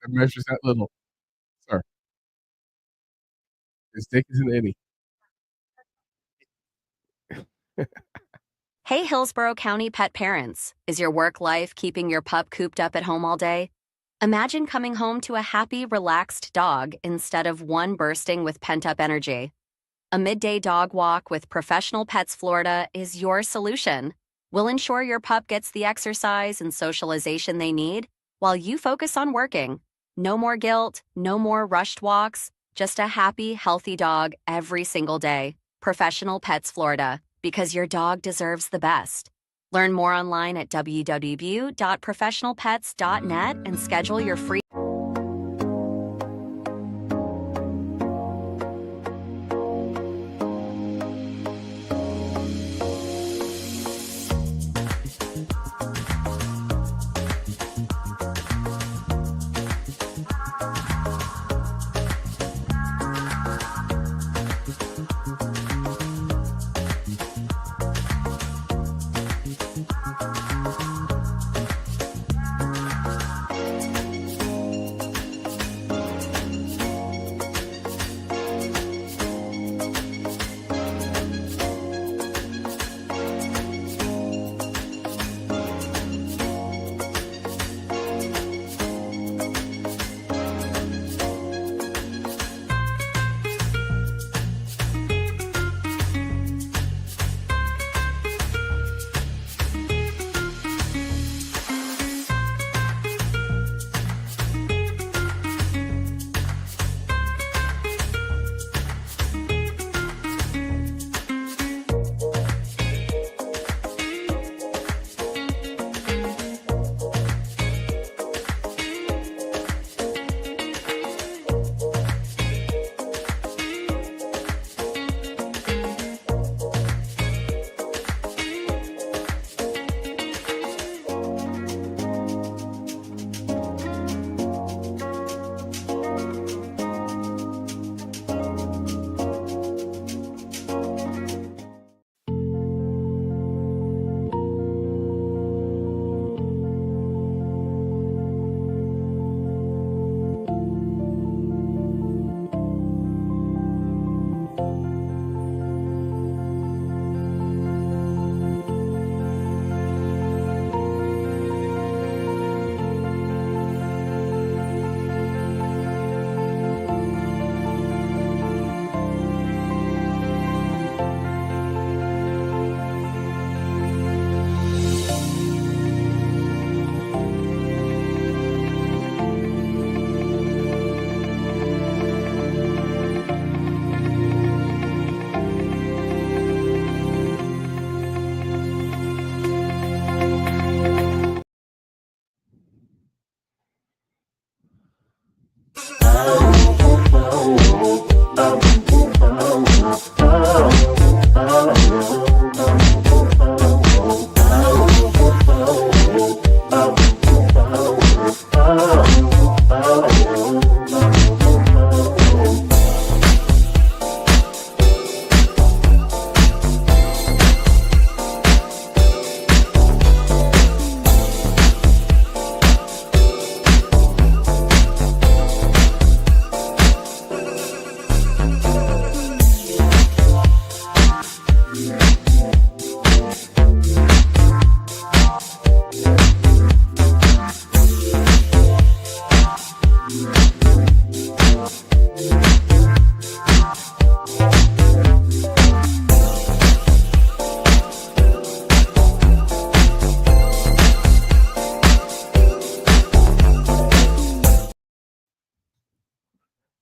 that measures that little. Sir, his dick is an innie. Hey, Hillsborough County pet parents. Is your work life keeping your pup cooped up at home all day? Imagine coming home to a happy, relaxed dog instead of one bursting with pent up energy. A midday dog walk with Professional Pets Florida is your solution. We'll ensure your pup gets the exercise and socialization they need while you focus on working. No more guilt, no more rushed walks, just a happy, healthy dog every single day. Professional Pets Florida, because your dog deserves the best. Learn more online at www.professionalpets.net and schedule your free.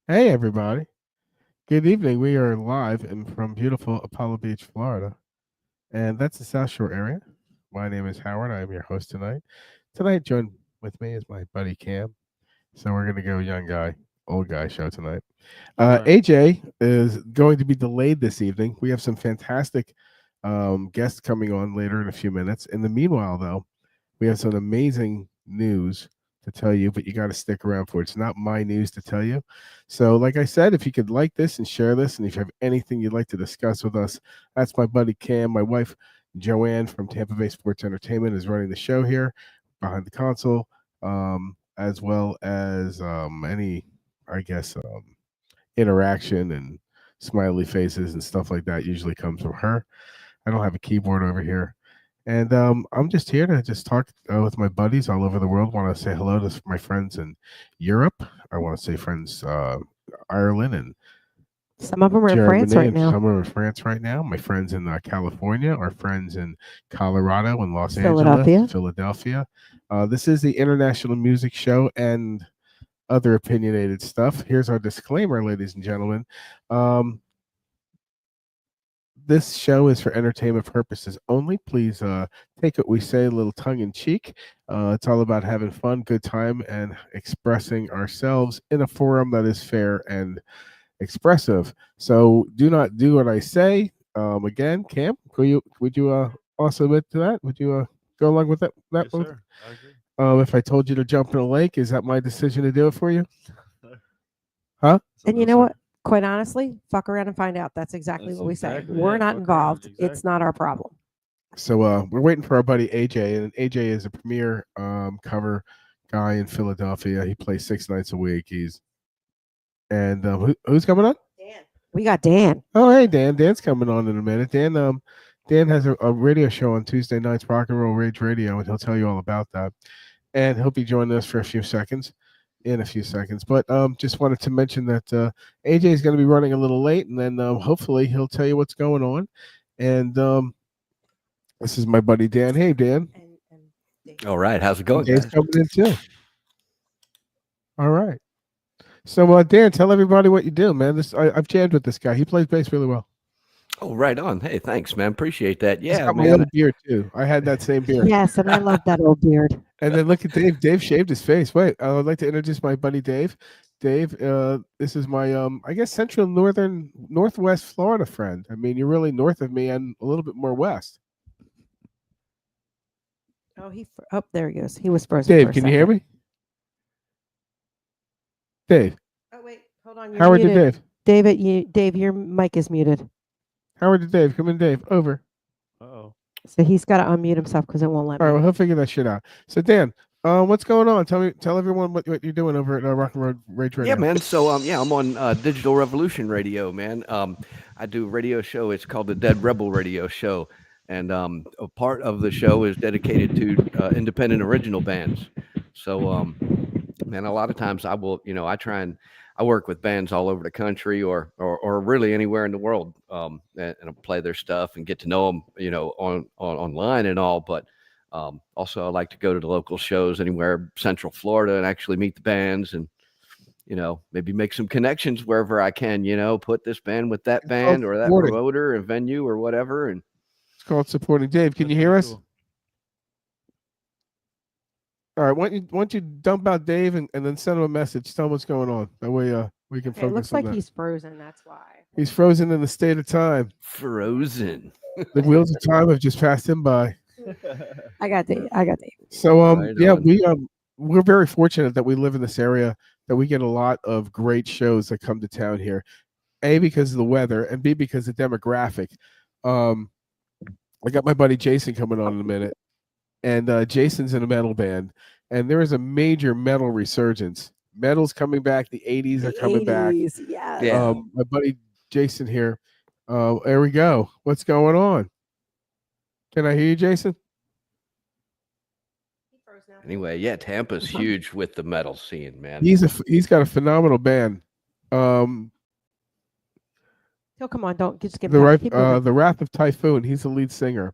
Hey, everybody. Good evening. We are live and from beautiful Apollo Beach, Florida, and that's the South Shore area. My name is Howard. I am your host tonight. Tonight, joined with me is my buddy Cam. So we're gonna go young guy, old guy show tonight. Alright. AJ is going to be delayed this evening. We have some fantastic guests coming on later in a few minutes. In the meanwhile, though, we have some amazing news to tell you, but you got to stick around for it. It's not my news to tell you. So, like I said, if you could like this and share this, and if you have anything you'd like to discuss with us, that's my buddy Cam. My wife, Joanne from Tampa Bay Sports Entertainment, is running the show here behind the console. as well as any, I guess, interaction and smiley faces and stuff like that usually comes from her. I don't have a keyboard over here. And I'm just here to just talk with my buddies all over the world. Want to say hello to my friends in Europe. I want to say friends Ireland and Some of them are in Germany, France right and now. some are in France right now. My friends in California, our friends in Colorado and Los Philadelphia. Angeles, Philadelphia. This is the International Music Show and other opinionated stuff. Here's our disclaimer, ladies and gentlemen. This show is for entertainment purposes only. Please take what we say a little tongue in cheek. It's all about having fun, good time, and expressing ourselves in a forum that is fair and expressive. So do not do what I say. Again, Cam, would you also admit to that? Would you go along with that? Yes, one? sir. I agree. If I told you to jump in a lake, is that my decision to do it for you? Huh? So And you no, know sir. what? Quite honestly, fuck around and find out. That's exactly That's what we say. exactly We're it. not Fuck involved. around, It's exactly. not our problem. So we're waiting for our buddy AJ, and AJ is a premier cover guy in Philadelphia. He plays 6 nights a week. And who's coming on? Dan. We got Dan. Oh, hey Dan. Dan's coming on in a minute. Dan has a radio show on Tuesday nights, Rock and Roll Rage Radio, and he'll tell you all about that. And he'll be joining us for a few seconds. But just wanted to mention that AJ is going to be running a little late, and then hopefully he'll tell you what's going on. And this is my buddy Dan. Hey, Dan. All right, how's it going, Dave's guys? coming in too. All right. So Dan, tell everybody what you do, man. I've jammed with this guy. He plays bass really well. Oh, right on. Hey, thanks, man. Appreciate that. He's Yeah, got my man. other beard too. I had that same beard. Yes, and I love that old beard. And then look at Dave. Dave shaved his face. Wait, I would like to introduce my buddy Dave. Dave, this is my I guess central northwest Florida friend. I mean, you're really north of me and a little bit more west. Oh, there he goes. He was frozen. Dave, can you hear me? Dave, Oh wait, hold on. You're Howard to muted. Dave. Dave, your mic is muted. Howard to Dave. Come in, Dave. Over. Uh-oh. So he's got to unmute himself because it won't let All right, me. well, he'll figure that shit out. So Dan, what's going on? Tell everyone what you're doing over at Rock and Roll Rage Radio. Yeah, man. So, I'm on Digital Revolution Radio, man. I do a radio show. It's called the Dead Rebel Radio Show, and a part of the show is dedicated to independent original bands. So, man, a lot of times I will, I work with bands all over the country or really anywhere in the world, and I play their stuff and get to know them, online and all. But also I like to go to the local shows anywhere Central Florida and actually meet the bands and, maybe make some connections wherever I can, put this band with that band or that supporting. promoter and venue or whatever. And It's called supporting. Dave, can you That's hear pretty us? cool. All right, why don't you dump out Dave and then send him a message. Tell him what's going on. That way we can Okay, it focus looks on like that. he's frozen. That's why. He's frozen in the state of time. Frozen. The wheels of time have just passed him by. I got Dave. So Right yeah, on. we're very fortunate that we live in this area, that we get a lot of great shows that come to town here. A, because of the weather, and B, because of the demographic. I got my buddy Jason coming on in a minute, and Jason's in a metal band, and there is a major metal resurgence. Metal's coming back. The 80s are coming back. 80s, yes. Yeah. My buddy Jason here. There we go. What's going on? Can I hear you, Jason? Anyway, yeah, Tampa's huge with the metal scene, man. He's got a phenomenal band. Oh, come on. Don't just get The past. right, Keep moving. the Wrath of Typhoon. He's the lead singer.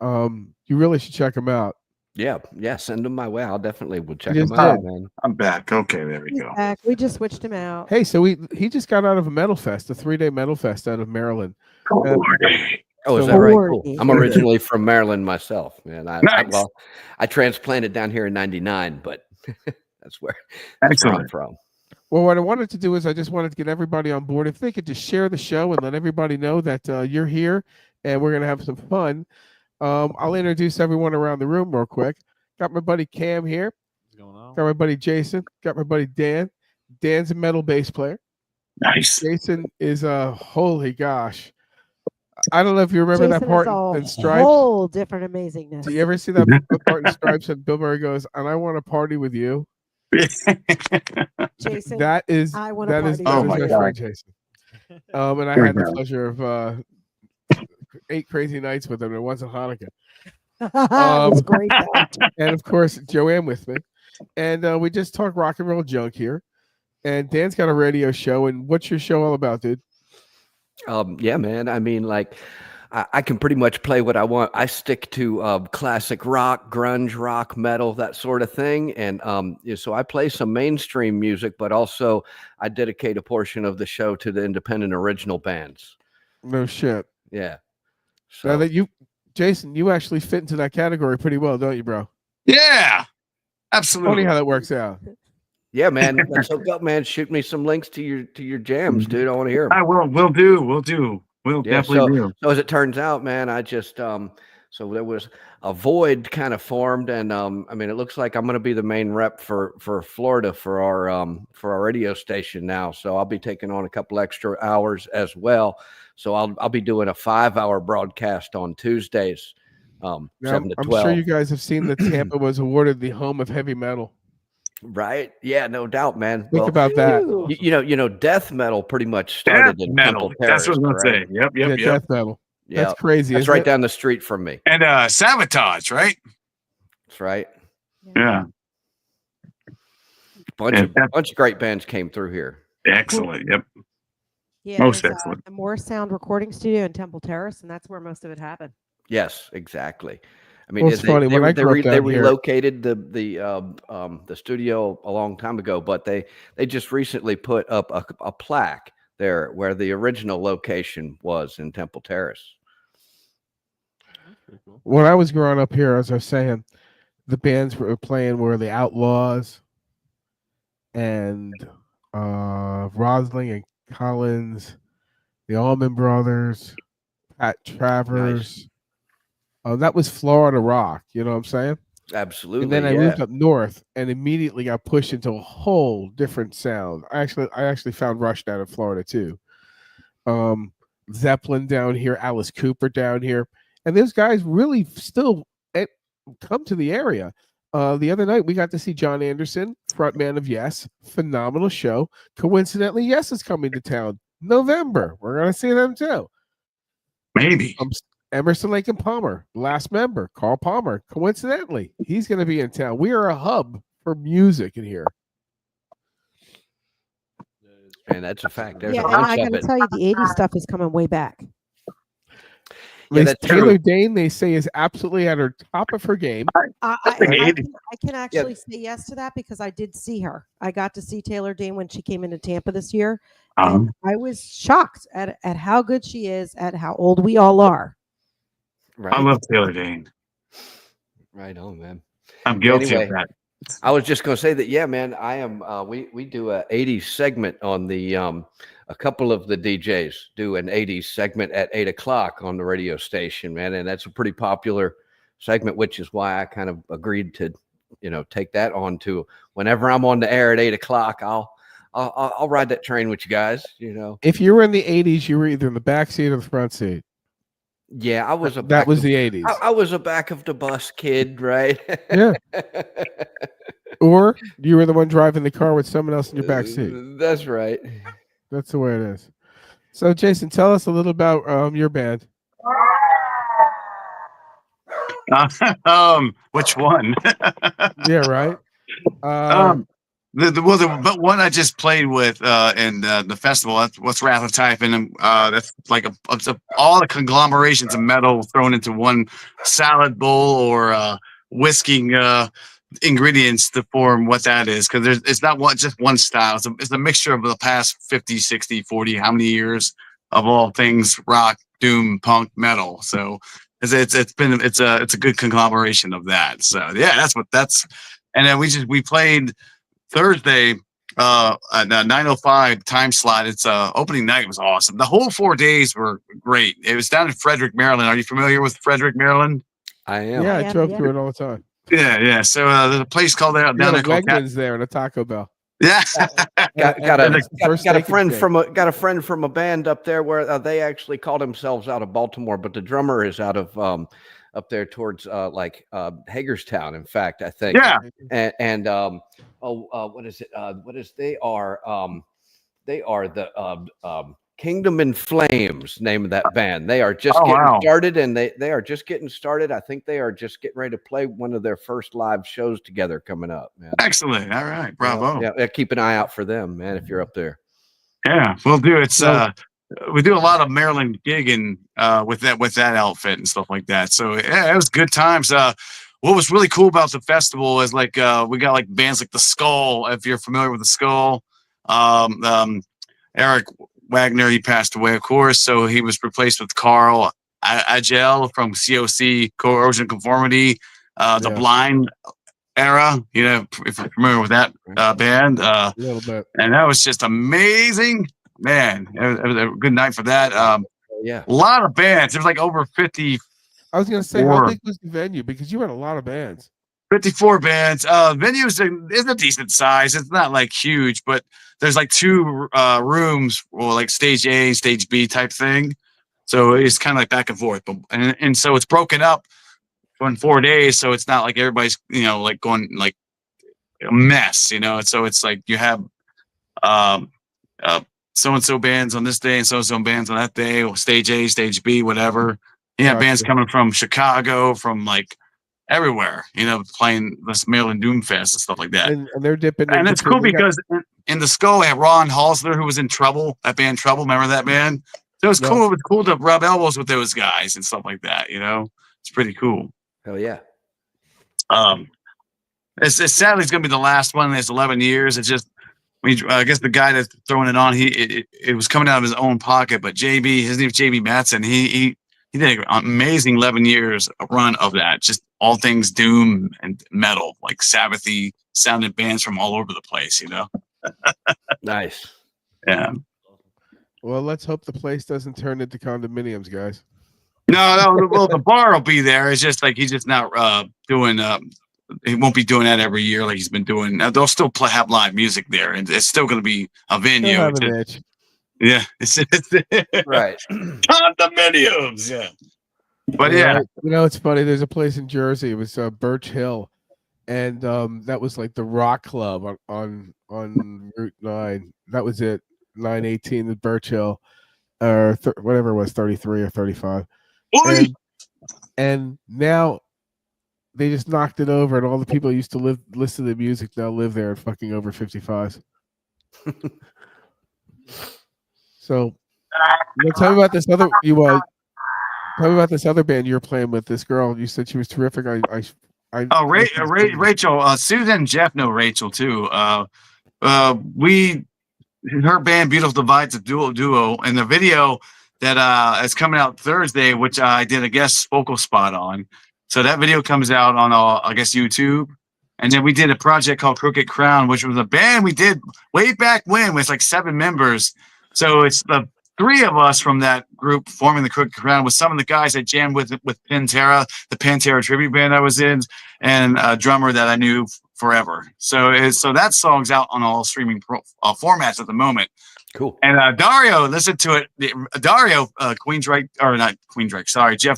You really should check him out. Yeah, send them my way. I'll definitely will check just them out, did. man. I'm back. Okay, there we He's go. back. We just switched him out. Hey, so he just got out of a metal fest, a 3-day metal fest out of Maryland. Oh, is So that right? Cool. Lordy. I'm originally from Maryland myself, man. Nice. I transplanted down here in '99, but that's where I'm Excellent. from. Well, what I wanted to do is I just wanted to get everybody on board. If they could just share the show and let everybody know that you're here and we're going to have some fun. I'll introduce everyone around the room real quick. Got my buddy Cam here. What's going on? Got my buddy Jason. Got my buddy Dan. Dan's a metal bass player. Nice. Jason is holy gosh. I don't know if you remember that Jason part is a in Stripes. whole different amazingness. Do you ever see that part in Stripes and Bill Murray goes, "And I want to party with you"? Jason, That is I want to that is party. Oh that is my my God. friend Jason. And I Here we had the go. pleasure of 8 crazy nights with him. It wasn't Hanukkah. It was Um, great though. And of course, Joanne with me. And we just talk rock and roll junk here. And Dan's got a radio show. And what's your show all about, dude? Yeah, man. I mean, like, I can pretty much play what I want. I stick to classic rock, grunge rock, metal, that sort of thing. And so I play some mainstream music, but also I dedicate a portion of the show to the independent original bands. No shit. Yeah. Now So that Jason, you actually fit into that category pretty well, don't you, bro? Yeah, Funny absolutely. how that works out. yeah, man. Let's hook up, man. Shoot me some links to your jams, dude. I want to hear them. I will. We'll do. We'll Yeah, definitely do. so as it turns out, man, I just so there was a void kind of formed, and I mean, it looks like I'm going to be the main rep for Florida for our radio station now. So I'll be taking on a couple extra hours as well. So I'll be doing a 5-hour broadcast on Tuesdays, Now, 7 to I'm 12. sure you guys have seen that Tampa was awarded the home of heavy metal. Right? Yeah, no doubt, man. Think Well, about that. Ooh. you know, death metal pretty much started Death in metal. Temple That's Terrace. what I was going to right? say. Yep. Yeah, death metal. Yeah, That's crazy. that's isn't right it? down the street from me. And Sabotage, right? That's right. Yeah. Bunch of Yeah. great bands came through here. Excellent. Yep. Yeah, Most there's, excellent. the Moore Sound Recording Studio in Temple Terrace, and that's where most of it happened. Yes, exactly. I mean, Well, it's funny, when I grew up they down here- relocated the studio a long time ago, but they just recently put up a plaque there where the original location was in Temple Terrace. That's pretty cool. When I was growing up here, as I was saying, the bands were playing were the Outlaws and Rosling and Collins, the Allman Brothers, Pat Travers. That was Florida rock, you know what I'm saying? Absolutely. And then I yeah. moved up north and immediately got pushed into a whole different sound. I actually found Rush down in Florida too. Zeppelin down here, Alice Cooper down here, and those guys really still come to the area. The other night we got to see John Anderson, frontman of Yes, phenomenal show. Coincidentally, Yes is coming to town November. We're gonna see them too. Maybe. Emerson, Lake and Palmer, last member, Carl Palmer. Coincidentally, he's going to be in town. We are a hub for music in here. And that's a fact. There's Yeah, a and I bunch got of to it. tell you, the 80s stuff is coming way back. Yeah, that's Taylor true. Dane, they say, is absolutely at her top of her game. I think I 80s. can actually say yes to that because I did see her. I got to see Taylor Dane when she came into Tampa this year. And I was shocked at how good she is, at how old we all are. Right. I love Taylor Dane. Right on, man. I'm guilty Anyway. of that. I was just going to say that, yeah, man, I am. We do a 80s segment on the a couple of the DJs do an 80s segment at 8:00 on the radio station, man, and that's a pretty popular segment, which is why I kind of agreed to, take that on to whenever I'm on the air at 8:00. I'll ride that train with you guys. If you were in the 80s, you were either in the back seat or the front seat. Yeah, I was That was the 80s. I was a back of the bus kid, right? Yeah. Or you were the one driving the car with someone else in your back seat. That's right. That's the way it is. So, Jason, tell us a little about your band. Which one? Yeah, right. The one I just played with in the festival. That's what's Wrath of Typhon, and that's like all the conglomerations of metal thrown into one salad bowl or whisking ingredients to form what that is, because it's not just one style. It's a mixture of the past 50, 60, 40, how many years of all things rock, doom, punk, metal. So it's a good conglomeration of that. So yeah, that's and then we played Thursday at 9:05 time slot. It's opening night was awesome. The whole 4 days were great. It was down in Frederick, Maryland. Are you familiar with Frederick, Maryland? I am. Yeah, I Yeah, drove yeah. through it all the time. Yeah. So there's a place called down You got there a called Wegmans there and a Taco Bell. yeah. Got And a the first got a steak and friend shake. got a friend from a band up there where they actually call themselves out of Baltimore, but the drummer is out of up there towards Hagerstown. In fact, I think. Yeah. And what is it? They are the Kingdom in Flames, name of that band. They are just getting started, and they are just getting started. I think they are just getting ready to play one of their first live shows together coming up, man. Excellent. All right. Bravo. Yeah, keep an eye out for them, man, if you're up there. Yeah, we'll do. It's we do a lot of Maryland gigging with that outfit and stuff like that. So yeah, it was good times. What was really cool about the festival is we got like bands like the Skull. If you're familiar with the Skull, Eric Wagner, he passed away, of course, so he was replaced with Carl Agel from COC, Corrosion Conformity, the Blind era. You know, if you're familiar with that band, A little bit. and that was just amazing, man. It was a good night for that. Yeah, A lot of bands. There was like over 50. I was going to say, how big was the venue? Because you had a lot of bands. 54 bands. Venue is a decent size. It's not like huge, but there's like two rooms, or like stage A, stage B type thing. So it's kind of like back and forth. But and so it's broken up in 4 days. So it's not like everybody's, like going like a mess, So it's like you have so-and-so bands on this day and so-and-so bands on that day, or stage A, stage B, whatever. You have bands coming from Chicago, from like everywhere, playing this Maryland Doomfest and stuff like that. And they're dipping. And it's cool because in the Skull, we have Ron Halsler, who was in Trouble, that band Trouble. Remember that band? So it was cool. It was cool to rub elbows with those guys and stuff like that. It's pretty cool. hell yeah. It's sadly it's going to be the last one. It's 11 years. It's just, I guess the guy that's throwing it on, it was coming out of his own pocket. But his name is JB Matson. He did an amazing 11 years run of that. Just all things doom and metal, like Sabbathy sounded bands from all over the place, Nice. Yeah. Well, let's hope the place doesn't turn into condominiums, guys. No. Well, the bar will be there. It's just like he's just not doing. He won't be doing that every year like he's been doing. They'll still have live music there, and it's still going to be a venue. Have an itch. Yeah, it's Right. Condominiums. Yeah. But yeah, it's funny. There's a place in Jersey. It was Birch Hill, and that was like the rock club on Route 9. That was it. 918 at Birch Hill, or whatever it was, 33 or 35. And now they just knocked it over, and all the people who used to listen to the music now live there at fucking over 55s. So, tell me about this other. Tell me about this other band you were playing with. This girl, you said she was terrific. Rachel, Susan and Jeff know Rachel too. Her band Beautiful Divide's a duo, and the video that is coming out Thursday, which I did a guest vocal spot on. So that video comes out on I guess YouTube, and then we did a project called Crooked Crown, which was a band we did way back when with like 7 members. So it's the 3 of us from that group forming the Crooked Crown, with some of the guys I jammed with Pantera, the Pantera tribute band I was in, and a drummer that I knew forever. So that song's out on all streaming formats at the moment. Cool. And Dario listened to it. Dario, Jeff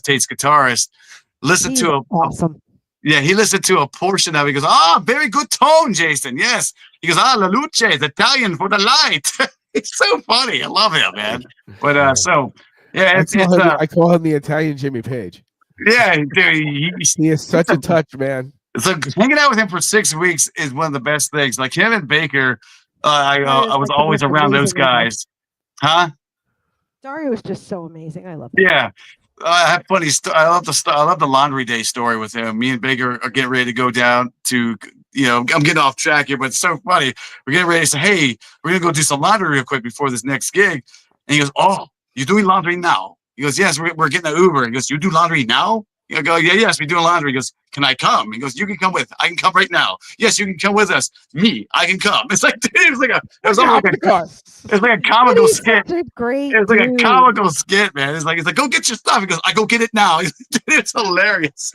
Tate's guitarist, listened to a awesome. Yeah, he listened to a portion of it. He goes, very good tone, Jason. Yes. He goes, La Luce, is Italian for the light. It's so funny. I love him, man. But I call him the Italian Jimmy Page. Yeah, dude, he is such a touch, man. So hanging out with him for 6 weeks is one of the best things. Like him and Baker, I was always around those guys. Huh? Dario is just so amazing. I love him. Yeah. I have funny. I love the laundry day story with him. Me and Baker are getting ready to go down to. I'm getting off track here, but it's so funny. We're getting ready to say, hey, we're gonna go do some laundry real quick before this next gig. And he goes, oh, you're doing laundry now? He goes, yes, we're getting an Uber. He goes, you do laundry now? I go, yeah, yes, we do laundry. He goes, can I come? He goes, you can come with. I can come right now. Yes, you can come with us. Me, I can come. It's like, dude, it was like a comical skit. Great. It was like a comical skit, man. It's like, go get your stuff. He goes, I go get it now. It's hilarious.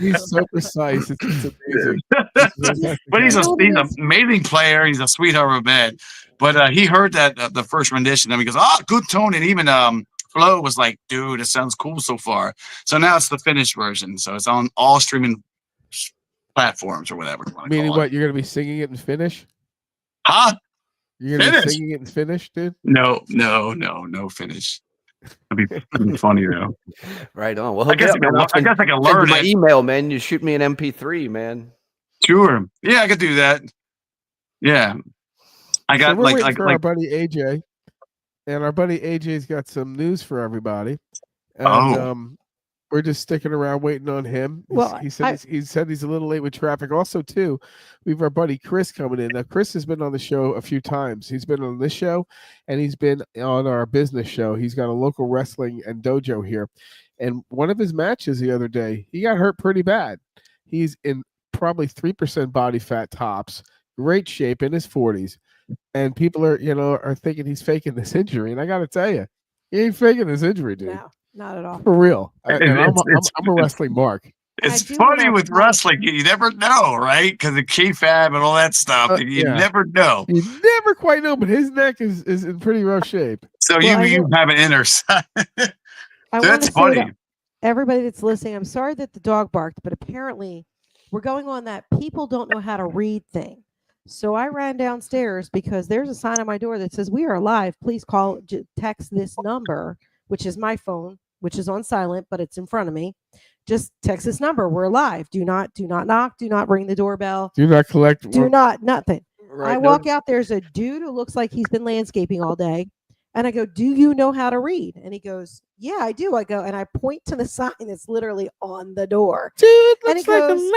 He's so precise. It's amazing. But he's an amazing player. He's a sweetheart of a man. But he heard that the first rendition, and he goes, good tone, and even Flo was like, dude, it sounds cool so far. So now it's the finished version. So it's on all streaming platforms or whatever you want to Meaning call what? it. You're gonna be singing it in Finnish? Huh? You're gonna Finnish? be singing it in Finnish, dude? No finish. It'd be funny though. Right on. Well, I guess I can send learn you my it. email, man. You shoot me an MP3, man. Sure. Yeah, I could do that. Yeah. I got so we're waiting for our like buddy AJ, and our buddy AJ's got some news for everybody. And Oh. we're just sticking around waiting on him. Well, he said he's a little late with traffic. Also, too, we have our buddy Chris coming in. Now, Chris has been on the show a few times. He's been on this show, and he's been on our business show. He's got a local wrestling and dojo here. And one of his matches the other day, he got hurt pretty bad. He's in probably 3% body fat tops, great shape, in his 40s. And people are thinking he's faking this injury. And I got to tell you, he ain't faking this injury, dude. No, not at all. For real. And It's- I'm a wrestling mark. It's I do funny have with one. wrestling. You never know, right? Because the keyfab and all that stuff. You yeah. never know. You never quite know, but his neck is in pretty rough shape. So Well, you have an inner side. I want That's to say to funny. everybody that's listening, I'm sorry that the dog barked, but apparently we're going on that people don't know how to read thing. So I ran downstairs because there's a sign on my door that says we are live. Please text this number, which is my phone, which is on silent, but it's in front of me. Just text this number. We're live. Do not knock. Do not ring the doorbell. Do not collect. Do not nothing. Right. I walk out. There's a dude who looks like he's been landscaping all day. And I go, do you know how to read? And he goes, yeah, I do. I go, and I point to the sign that's literally on the door. Dude, And looks he like a goes- He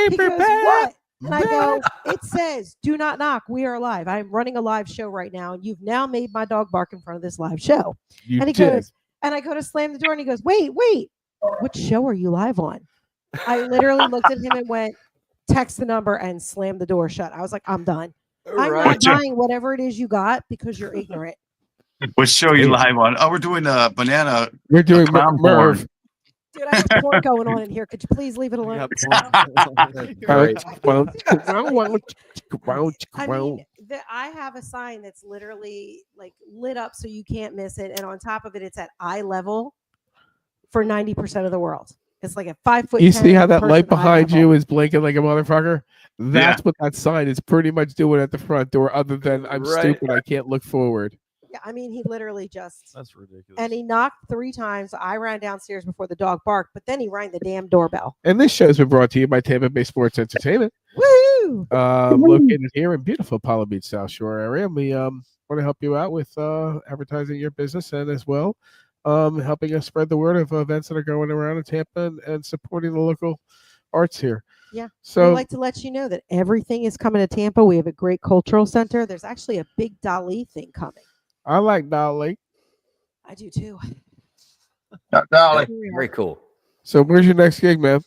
landscaper. goes, man. what? And I go, it says, do not knock. We are live. I'm running a live show right now. And you've now made my dog bark in front of this live show. You And he did. goes, and I go to slam the door and he goes, wait, what show are you live on? I literally looked at him and went, text the number and slammed the door shut. I was like, I'm done. I'm Right. not buying whatever it is you got because you're ignorant. What show you live on? Oh, we're doing a banana. We're doing clown Merv. porn. Dude, I have porn going on in here. Could you please leave it alone? Right. I mean, I have a sign that's literally like lit up so you can't miss it. And on top of it, it's at eye level for 90% of the world. It's like a 5 foot. You see how that light person eye behind level. you is blinking like a motherfucker? That's what that sign is pretty much doing at the front door, other than I'm Right. stupid, I can't look forward. Yeah, I mean, he literally just. That's ridiculous. And he knocked 3 times. I ran downstairs before the dog barked, but then he rang the damn doorbell. And this show's been brought to you by Tampa Bay Sports Entertainment, Woo! located here in beautiful Apollo Beach, South Shore area. And we want to help you out with advertising your business and as well helping us spread the word of events that are going around in Tampa and supporting the local arts here. Yeah. So We'd like to let you know that everything is coming to Tampa. We have a great cultural center. There's actually a big Dali thing coming. I like Dolly. I do too. Dolly. Very cool. So where's your next gig, man?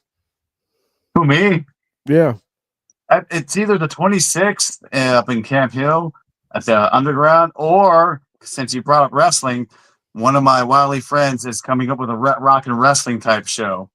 Who, me? Yeah. It's either the 26th up in Camp Hill at the Underground, or since you brought up wrestling, one of my Wiley friends is coming up with a rock and wrestling type show.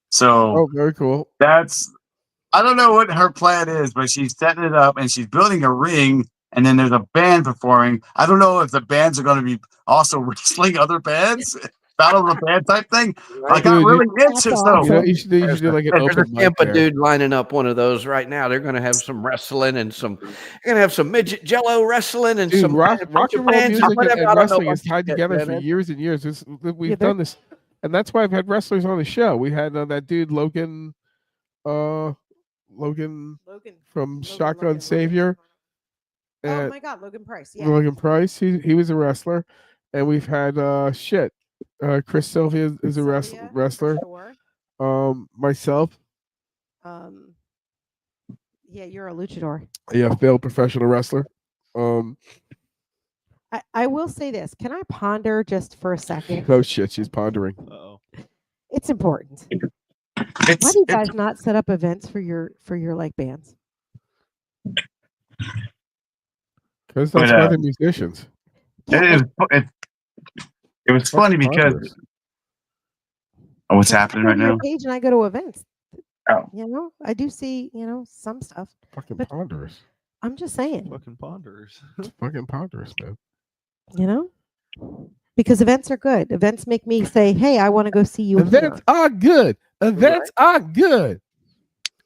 So Oh, very cool. I don't know what her plan is, but she's setting it up and she's building a ring. And then there's a band performing. I don't know if the bands are going to be also wrestling other bands, battle of the band type thing. I got Dude, really That's into awesome. You know, so. you should do like an There's a open mic Tampa there. dude lining up one of those right now. They're going to have some wrestling and some. They're going to have some midget Jello wrestling and Dude, some rock a bunch and of roll bands or music whatever. and I don't know wrestling what is tied shit, together man. for years and years. We've Yeah, done this, and that's why I've had wrestlers on the show. We had that dude Logan Logan from Shotgun Savior. Oh and my God, Logan Price. Yeah. Logan Price. He was a wrestler, and we've had Chris Sylvia is a Sylvia, for wrestler. sure. Myself, Yeah, you're a luchador. yeah, failed professional wrestler. I will say this. Can I ponder just for a second? Oh shit, she's pondering. Uh-oh. It's important. Why It's, do you guys not set up events for your like bands? Because that's But, why they're musicians. it was funny because what's happening right now? Page and I go to events. Oh. You know, I do see, some stuff. Fucking But- ponderous. I'm just saying, Fucking ponderers. Fucking ponderous, man. you know? because events are good. Events make me say, "Hey, I want to go see you." Events are good. Events are good.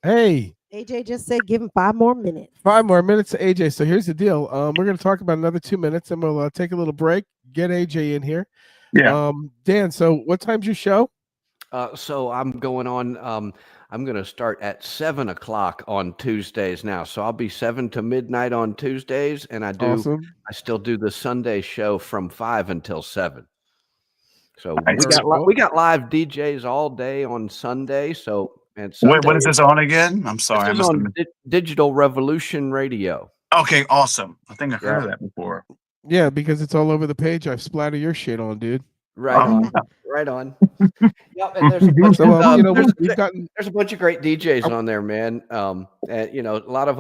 Hey, AJ just said, "Give him 5 more minutes." 5 more minutes to AJ. So here's the deal. We're going to talk about another 2 minutes, and we'll take a little break. Get AJ in here. Yeah. Dan. So what time's your show? So I'm going on. I'm going to start at 7 o'clock on Tuesdays now. So I'll be 7 to midnight on Tuesdays, and I Awesome. still do the Sunday show from 5 until 7. So Nice. we got live DJs all day on Sunday. So and What Sunday is this on again? I'm sorry. I This is must have on Digital Revolution Radio. Okay, awesome. I think I've heard Yeah. of that before. Yeah, because it's all over the page. I've splattered your shit on, dude. Right on. Right on. Yep, and there's So there's a bunch of great DJs on there, man. And a lot of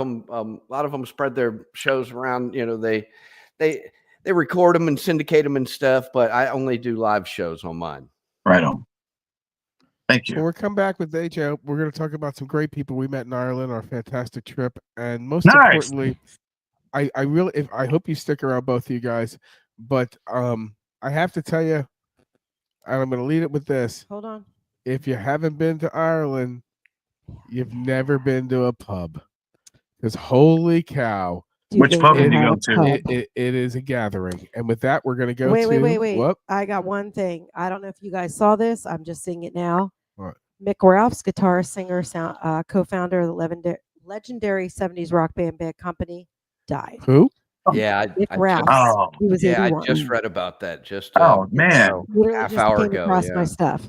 them spread their shows around. They record them and syndicate them and stuff, but I only do live shows on mine. Right on. Thank you. When we come back with AJ, we're going to talk about some great people we met in Ireland, our fantastic trip, and most importantly, I hope you stick around, both of you guys. But I have to tell you, and I'm going to lead it with this. Hold on. If you haven't been to Ireland, you've never been to a pub. Because holy cow. Which pub did you go to? It is a gathering. And with that, we're going to go Wait. What? I got one thing. I don't know if you guys saw this. I'm just seeing it now. What? Mick Ralphs, guitarist, singer, co-founder of the legendary 70s rock band Bad Company, died. Who? Yeah, Mick Ralphs. He was 81. I just read about that just man, Literally half just hour came ago. across Yeah. my stuff.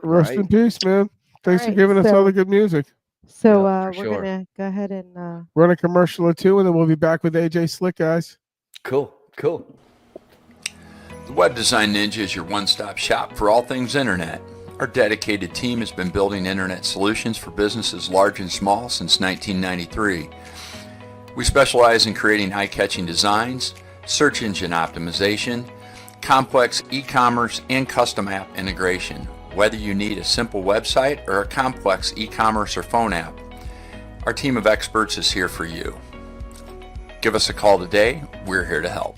Rest in peace, man. Thanks for Alright, giving us so- all the good music. So Yeah, we're for sure. gonna go ahead and Run a commercial or two, and then we'll be back with AJ Slick, guys. Cool. The Web Design Ninja is your one-stop shop for all things internet. Our dedicated team has been building internet solutions for businesses large and small since 1993. We specialize in creating eye-catching designs, search engine optimization, complex e-commerce, and custom app integration. Whether you need a simple website or a complex e-commerce or phone app, our team of experts is here for you. Give us a call today. We're here to help.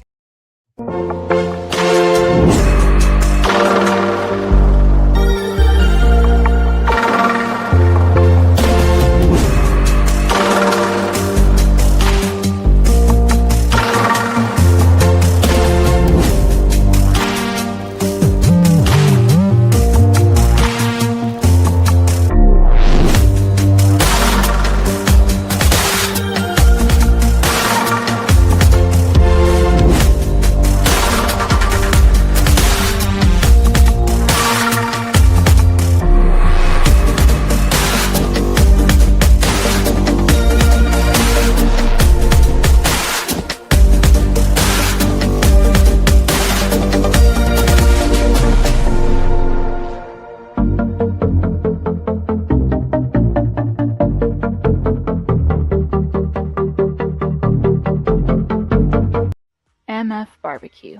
MF Barbecue.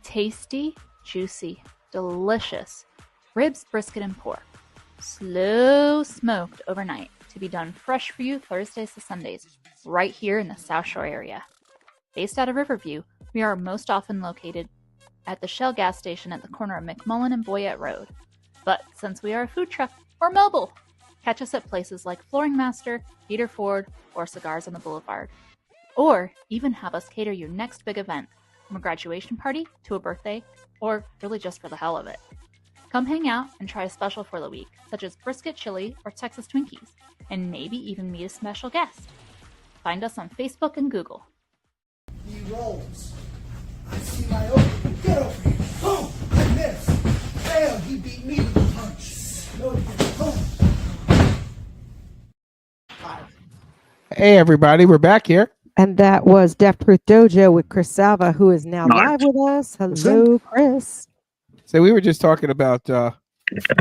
Tasty, juicy, delicious ribs, brisket, and pork. Slow smoked overnight to be done fresh for you Thursdays to Sundays, right here in the South Shore area. Based out of Riverview, we are most often located at the Shell gas station at the corner of McMullen and Boyette Road. But since we are a food truck, we're mobile. Catch us at places like Flooring Master, Peter Ford, or Cigars on the Boulevard. Or even have us cater your next big event, from a graduation party to a birthday, or really just for the hell of it. Come hang out and try a special for the week, such as brisket chili or Texas Twinkies, and maybe even meet a special guest. Find us on Facebook and Google. He rolls. I see my opening. Get over here. Boom! I miss. Damn, he beat me with a punch. No, he didn't. Boom. Hey, everybody, we're back here. And that was Deaf Truth Dojo with Chris Salva, who is now Nice. live with us. Hello, Chris. So we were just talking about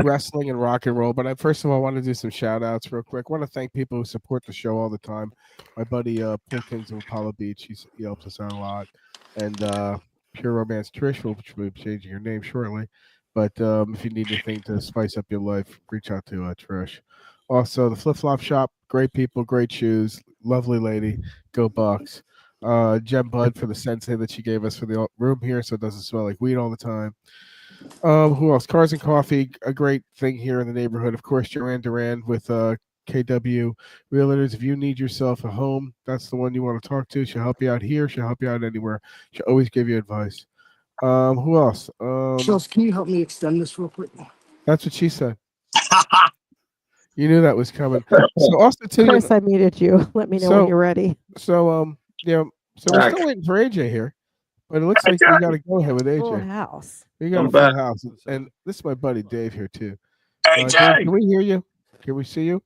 wrestling and rock and roll, but I first of all want to do some shout outs real quick. I want to thank people who support the show all the time. My buddy Paul Kings of Apollo Beach, he helps us out a lot. And Pure Romance Trish, which will be changing her name shortly. But if you need anything to spice up your life, reach out to Trish. Also, the Flip Flop Shop, great people, great shoes, lovely lady, go Bucks. Jem Bud for the sensei that she gave us for the room here, so it doesn't smell like weed all the time. Who else? Cars and Coffee, a great thing here in the neighborhood. Of course, Joanne Duran with KW Realtors. If you need yourself a home, that's the one you want to talk to. She'll help you out here. She'll help you out anywhere. She'll always give you advice. Who else? Chels, can you help me extend this real quick? That's what she said. You knew that was coming. So also too, Chris, I muted you. Let me know when you're ready. So yeah, so we're still waiting for AJ here, but it looks like we got to go ahead with Full AJ. house. We got a full house, and this is my buddy Dave here too. Hey, Dave, can we hear you? Can we see you?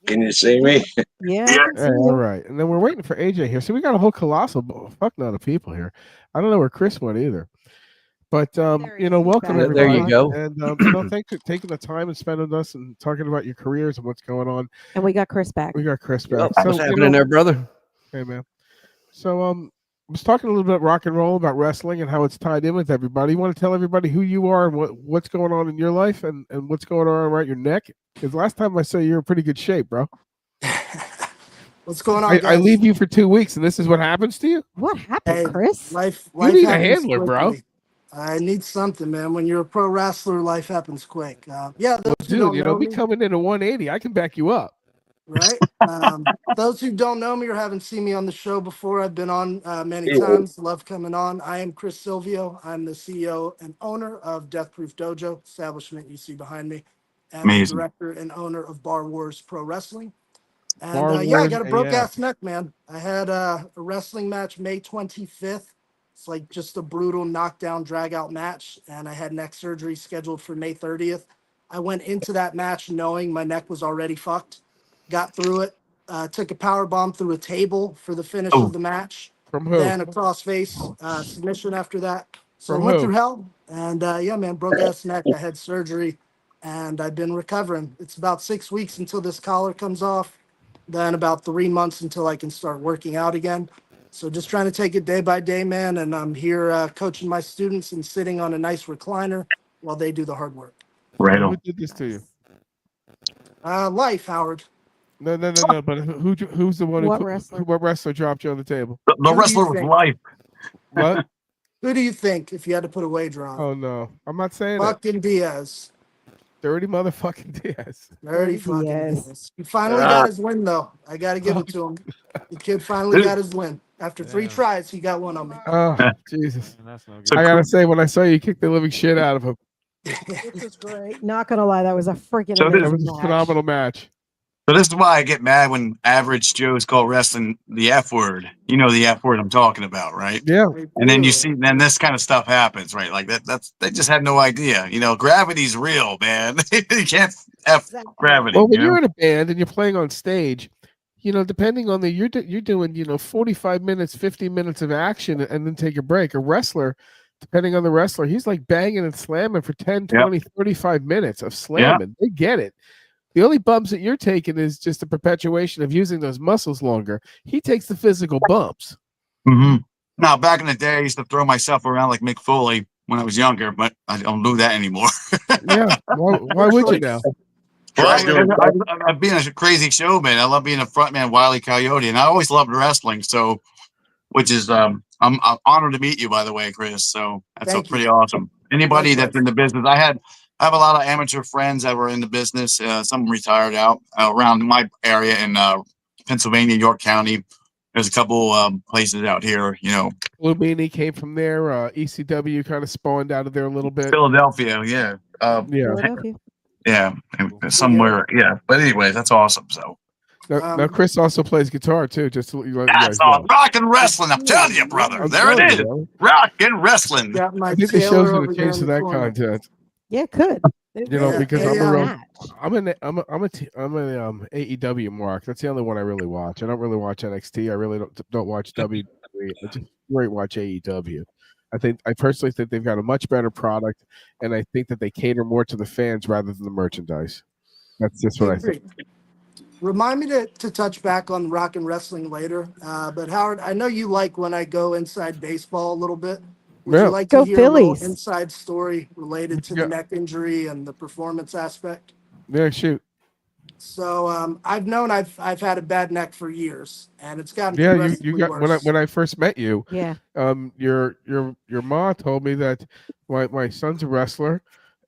Can you see me? Yeah. I can see Hey, all you. right, and then we're waiting for AJ here. So we got a whole colossal fuck ton of people here. I don't know where Chris went either. But There he is. welcome Back. everybody. There you go. And thanks for taking the time and spending with us and talking about your careers and what's going on. And we got Chris back. We got Chris back. What's happening there, brother? Hey man. So I was talking a little bit about rock and roll, about wrestling and how it's tied in with everybody. You want to tell everybody who you are and what's going on in your life and what's going on around your neck? Because last time I saw you were in pretty good shape, bro. What's going on, I guys? leave you for 2 weeks and this is what happens to you? What happened, Hey, Chris? Life You need a happens handler, bro. quickly. I need something, man. When you're a pro wrestler, life happens quick. Yeah, those who Dude, don't you know, me me, coming in at 180, I can back you up. right? Those who don't know me or haven't seen me on the show before, I've been on many times. Love coming on. I am Chris Silvio. I'm the CEO and owner of Death Proof Dojo, establishment you see behind me, and the Amazing. director and owner of Bar Wars Pro Wrestling. And Bar yeah, I Wars, got a broke yeah. ass neck, man. I had a wrestling match May 25th. It's like just a brutal knockdown, drag out match. And I had neck surgery scheduled for May 30th. I went into that match knowing my neck was already fucked. Got through it. Took a power bomb through a table for the finish Oh. of the match. From who? Then a crossface submission after that. So From I went who? through hell. And yeah, man, broke ass neck. I had surgery and I've been recovering. It's about 6 weeks until this collar comes off. Then about 3 months until I can start working out again. So just trying to take it day by day, man. And I'm here coaching my students and sitting on a nice recliner while they do the hard work. Right Who on. did this to you? Life, Howard. No. But who's the one What wrestler? what wrestler dropped you on the table? The Who do wrestler you with think? life. What? Who do you think if you had to put a wager on? Oh no, I'm not saying it. Fucking Diaz. Dirty motherfucking Diaz. Dirty fucking Diaz. Diaz. He finally got his win, though. I got to give it to him. The kid finally got his win. After 3 tries, he got one on me. Oh Jesus! And that's no good. So I gotta say, when I saw you kick the living shit out of him, This is great. Not gonna lie, that was a freaking So that amazing was a match. phenomenal match. So this is why I get mad when average Joes call wrestling the F word. You know the F word I'm talking about, right? Yeah, And then you see, then this kind of stuff happens, right? Like that's they just had no idea. You know, gravity's real, man. You can't F Exactly. gravity. well, when you know? you're in a band and you're playing on stage, you know, depending on you're doing 45 minutes, 50 minutes of action, and then take a break. A wrestler, depending on the wrestler, he's like banging and slamming for 10, 20, 35 minutes of slamming. They get it. The only bumps that you're taking is just a perpetuation of using those muscles longer. He takes the physical bumps. Mm-hmm. Now, back in the day, I used to throw myself around like Mick Foley when I was younger, but I don't do that anymore. Yeah. Why would you now? I'm being a crazy showman. I love being a frontman, Wile E. Coyote, and I always loved wrestling. So, which is, I'm honored to meet you, by the way, Chris. So that's Thank you. pretty awesome. Anybody Likewise. that's in the business, I have a lot of amateur friends that were in the business. Some retired out around my area in Pennsylvania, York County. There's a couple places out here, you know. Blue Beanie came from there. ECW kind of spawned out of there a little bit. Philadelphia, yeah. Yeah. Philadelphia. Yeah, somewhere, yeah. But anyway, that's awesome. So Now Chris also plays guitar too. Just to let you guys that's know. all rock and wrestling. I'm telling you, brother. I'm There it telling is. you, bro. Rock and wrestling. Got my I think the Taylor show's over gonna there change in to the that corner. content. Yeah, it could. You know, Yeah, because hey, I'm a real, match. I'm an AEW mark. That's the only one I really watch. I don't really watch NXT. I really don't watch WWE. I just straight watch AEW. I personally think they've got a much better product, and I think that they cater more to the fans rather than the merchandise. That's just what I think. Remind me to touch back on rock and wrestling later. But Howard, I know you like when I go inside baseball a little bit. Would Yeah. you like Go to hear a little Phillies. inside story related to Yeah. the neck injury and the performance aspect? Yeah, shoot. So I've known I've had a bad neck for years, and it's gotten Yeah, you progressively got worse. when I first met you. Yeah. Your mom told me that my son's a wrestler,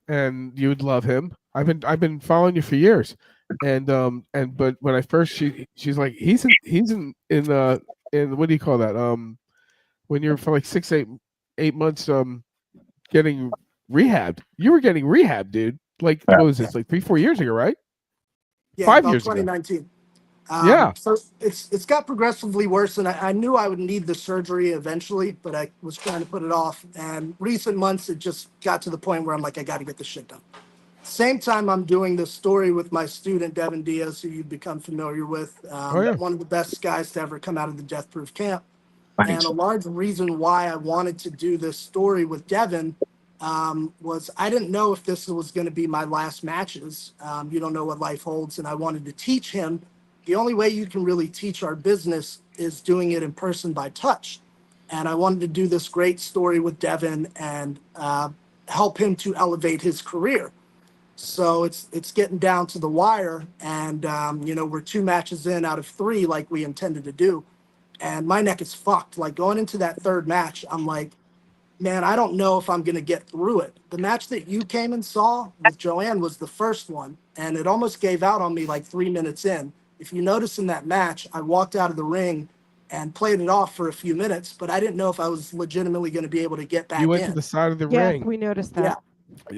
and you would love him. I've been following you for years, and but when I first she's like he's in what do you call that when you're for like 8 months getting rehabbed. You were getting rehabbed, dude. Like what was this like 3-4 years ago, right? Yeah, 5 about years ago. 2019. Yeah. So it's got progressively worse, and I knew I would need the surgery eventually, but I was trying to put it off. And recent months, it just got to the point where I'm like, I got to get this shit done. Same time, I'm doing this story with my student Devin Diaz, who you've become familiar with. One of the best guys to ever come out of the Death Proof camp. And a large reason why I wanted to do this story with Devin was I didn't know if this was going to be my last matches. You don't know what life holds, and I wanted to teach him. The only way you can really teach our business is doing it in person by touch. And I wanted to do this great story with Devin and help him to elevate his career. So it's getting down to the wire, and we're 2 matches in out of 3 like we intended to do. And my neck is fucked. Like going into that 3rd match, I'm like, man, I don't know if I'm going to get through it. The match that you came and saw with Joanne was the first one, and it almost gave out on me like 3 minutes in. If you notice in that match, I walked out of the ring and played it off for a few minutes, but I didn't know if I was legitimately going to be able to get back in. You went to the side of the Yeah, ring. we noticed Yeah. that.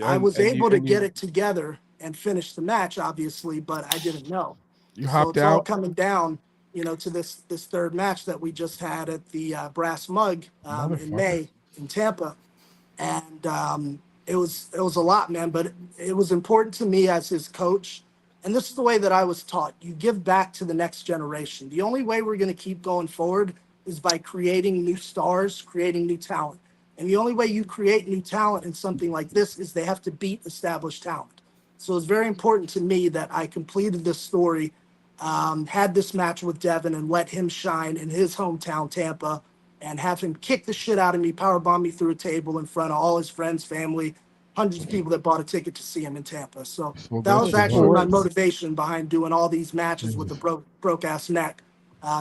I was able to get it together and finish the match, obviously, but I didn't know. You So hopped it's all out. coming down, to this 3rd match that we just had at the Brass Mug in Motherfucker. May in Tampa, and it was a lot, man. But it was important to me as his coach, and this is the way that I was taught: you give back to the next generation. The only way we're going to keep going forward is by creating new stars, creating new talent. And the only way you create new talent in something like this is they have to beat established talent. So it's very important to me that I completed this story, had this match with Devin, and let him shine in his hometown, Tampa, and have him kick the shit out of me, powerbomb me through a table in front of all his friends, family, hundreds of people that bought a ticket to see him in Tampa. So Well, that was that's actually my awesome. motivation behind doing all these matches with the broke ass neck,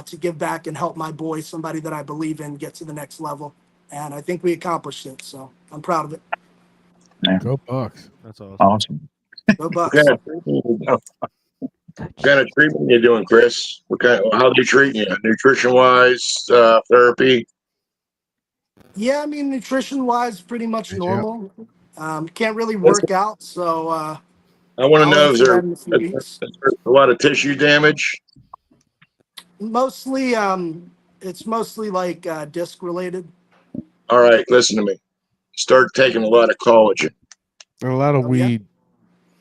to give back and help my boy, somebody that I believe in, get to the next level. And I think we accomplished it. So I'm proud of it. Go Bucks. That's awesome. Awesome. Go Bucks. What kind of treatment you doing, Chris? How they treating you? Nutrition wise, therapy? Yeah, I mean, nutrition wise, pretty much Good normal. Can't really work out. So I want to I'll know, is answer there that in a few weeks. a lot of tissue damage? Mostly, it's mostly like disc related. All right, listen to me. Start taking a lot of collagen. And a lot of Oh, yeah? weed.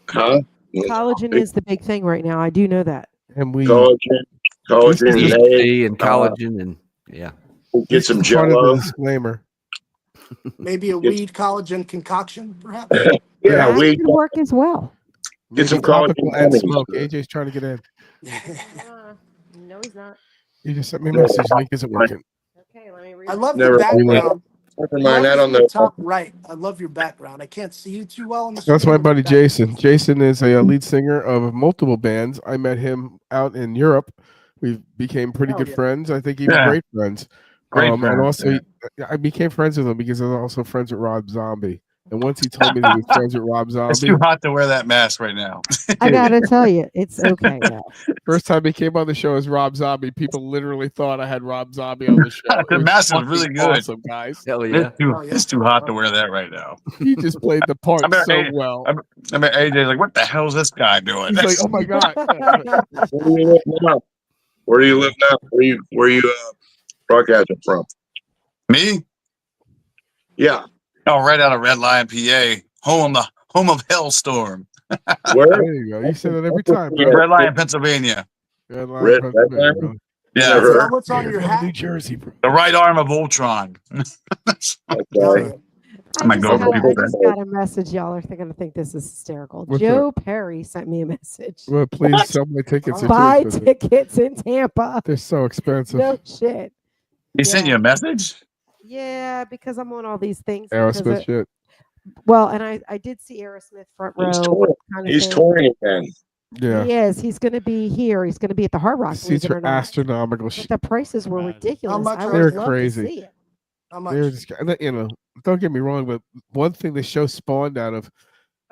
Huh? Collagen is the big thing right now. I do know that. And weed. Collagen, This and C egg. and collagen and yeah. Get some This is part of the Jello. disclaimer. Maybe a weed collagen concoction, perhaps. Yeah, That weed. could work as well. Get some topical collagen and gummies. smoke. AJ's trying to get in. No, he's not. You just sent me a message. Link isn't working. Okay, let me read. I love Never the background. Never mind that Whoever's on in the top right. I love your background. I can't see you too well in the That's screen, my but buddy your Jason. Jason is a lead singer of multiple bands. I met him out in Europe. We became pretty Hell good yeah. friends. I think even Yeah. great friends. Great And friends, also, I became friends with him because I was also friends with Rob Zombie. And once he told me that he was friends with Rob It's Zombie, too hot to wear that mask right now. I gotta tell you, it's okay. Now. first time he came on the show as Rob Zombie, people literally thought I had Rob Zombie on the show. It The was mask is fucking really good. awesome, guys. Hell yeah. It's too hot to wear that right now. He just played the part I mean, so hey, well. I mean, AJ's like, what the hell is this guy doing? He's like, oh my god. Where do you live now? Where do you live now? Where you broadcasting from? Me? Yeah. Oh, right out of Red Lion, PA, home of Hellstorm. Where? There you go. You say that every time. Yeah. Bro. Red Lion, Pennsylvania. Red Lion, Red Pennsylvania, Lion? bro. Yeah, Never Is heard. that what's on You're your from New hat? Jersey, bro. the right arm of Ultron. Hell Okay. yeah. I'm I going just, for got a message. Y'all are going to think this is hysterical. What's Joe Perry sent me a message. Well, please sell my tickets. They're too Buy expensive. tickets in Tampa. They're so expensive. No shit. He sent you a message? Yeah, because I'm on all these things. because Aerosmith of- shit. well, and I did see Aerosmith front row. He's touring. kind of He's thing. touring again. Yeah. He is. He's going to be here. He's going to be at the Hard Rock. Believe Seats it or are not. astronomical. But the prices were ridiculous. much I are would They're love crazy. to see it. How much? They're just, you know, don't get me wrong, but one thing the show spawned out of,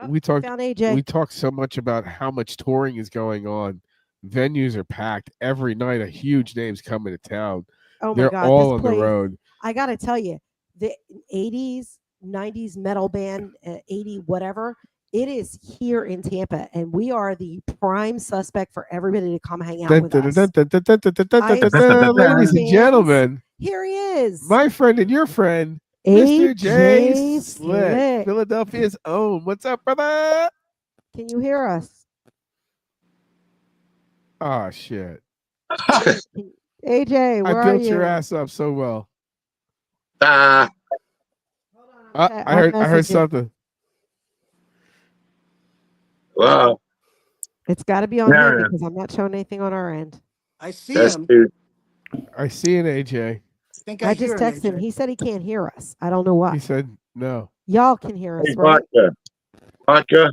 Oh, we talked Found AJ. we talked so much about how much touring is going on. Venues are packed every night. A huge names coming to town. Oh my They're God! all this on place, the road. I got to tell you, the 80s, 90s metal band, 80 whatever. It is here in Tampa, and we are the prime suspect for everybody to come hang out Dun, with dun, us. dun, dun, dun, dun, dun, dun, dun, I dun, dun, ladies and fans. gentlemen, Here he is, my friend and your friend, Mr. J. AJ Slick, Slick. Philadelphia's own. What's up, brother? Can you hear us? Oh shit! AJ, where I are built you? your ass up so well. Ah, Okay, I heard messaging. something. wow. It's got to be on There him it is. because I'm not showing anything on our end. I see That's him. dude. I see an AJ. I think I hear just him, texted him. AJ. He said he can't hear us. I don't know why. He said no. Y'all can hear us, Hey, right? vodka. Vodka.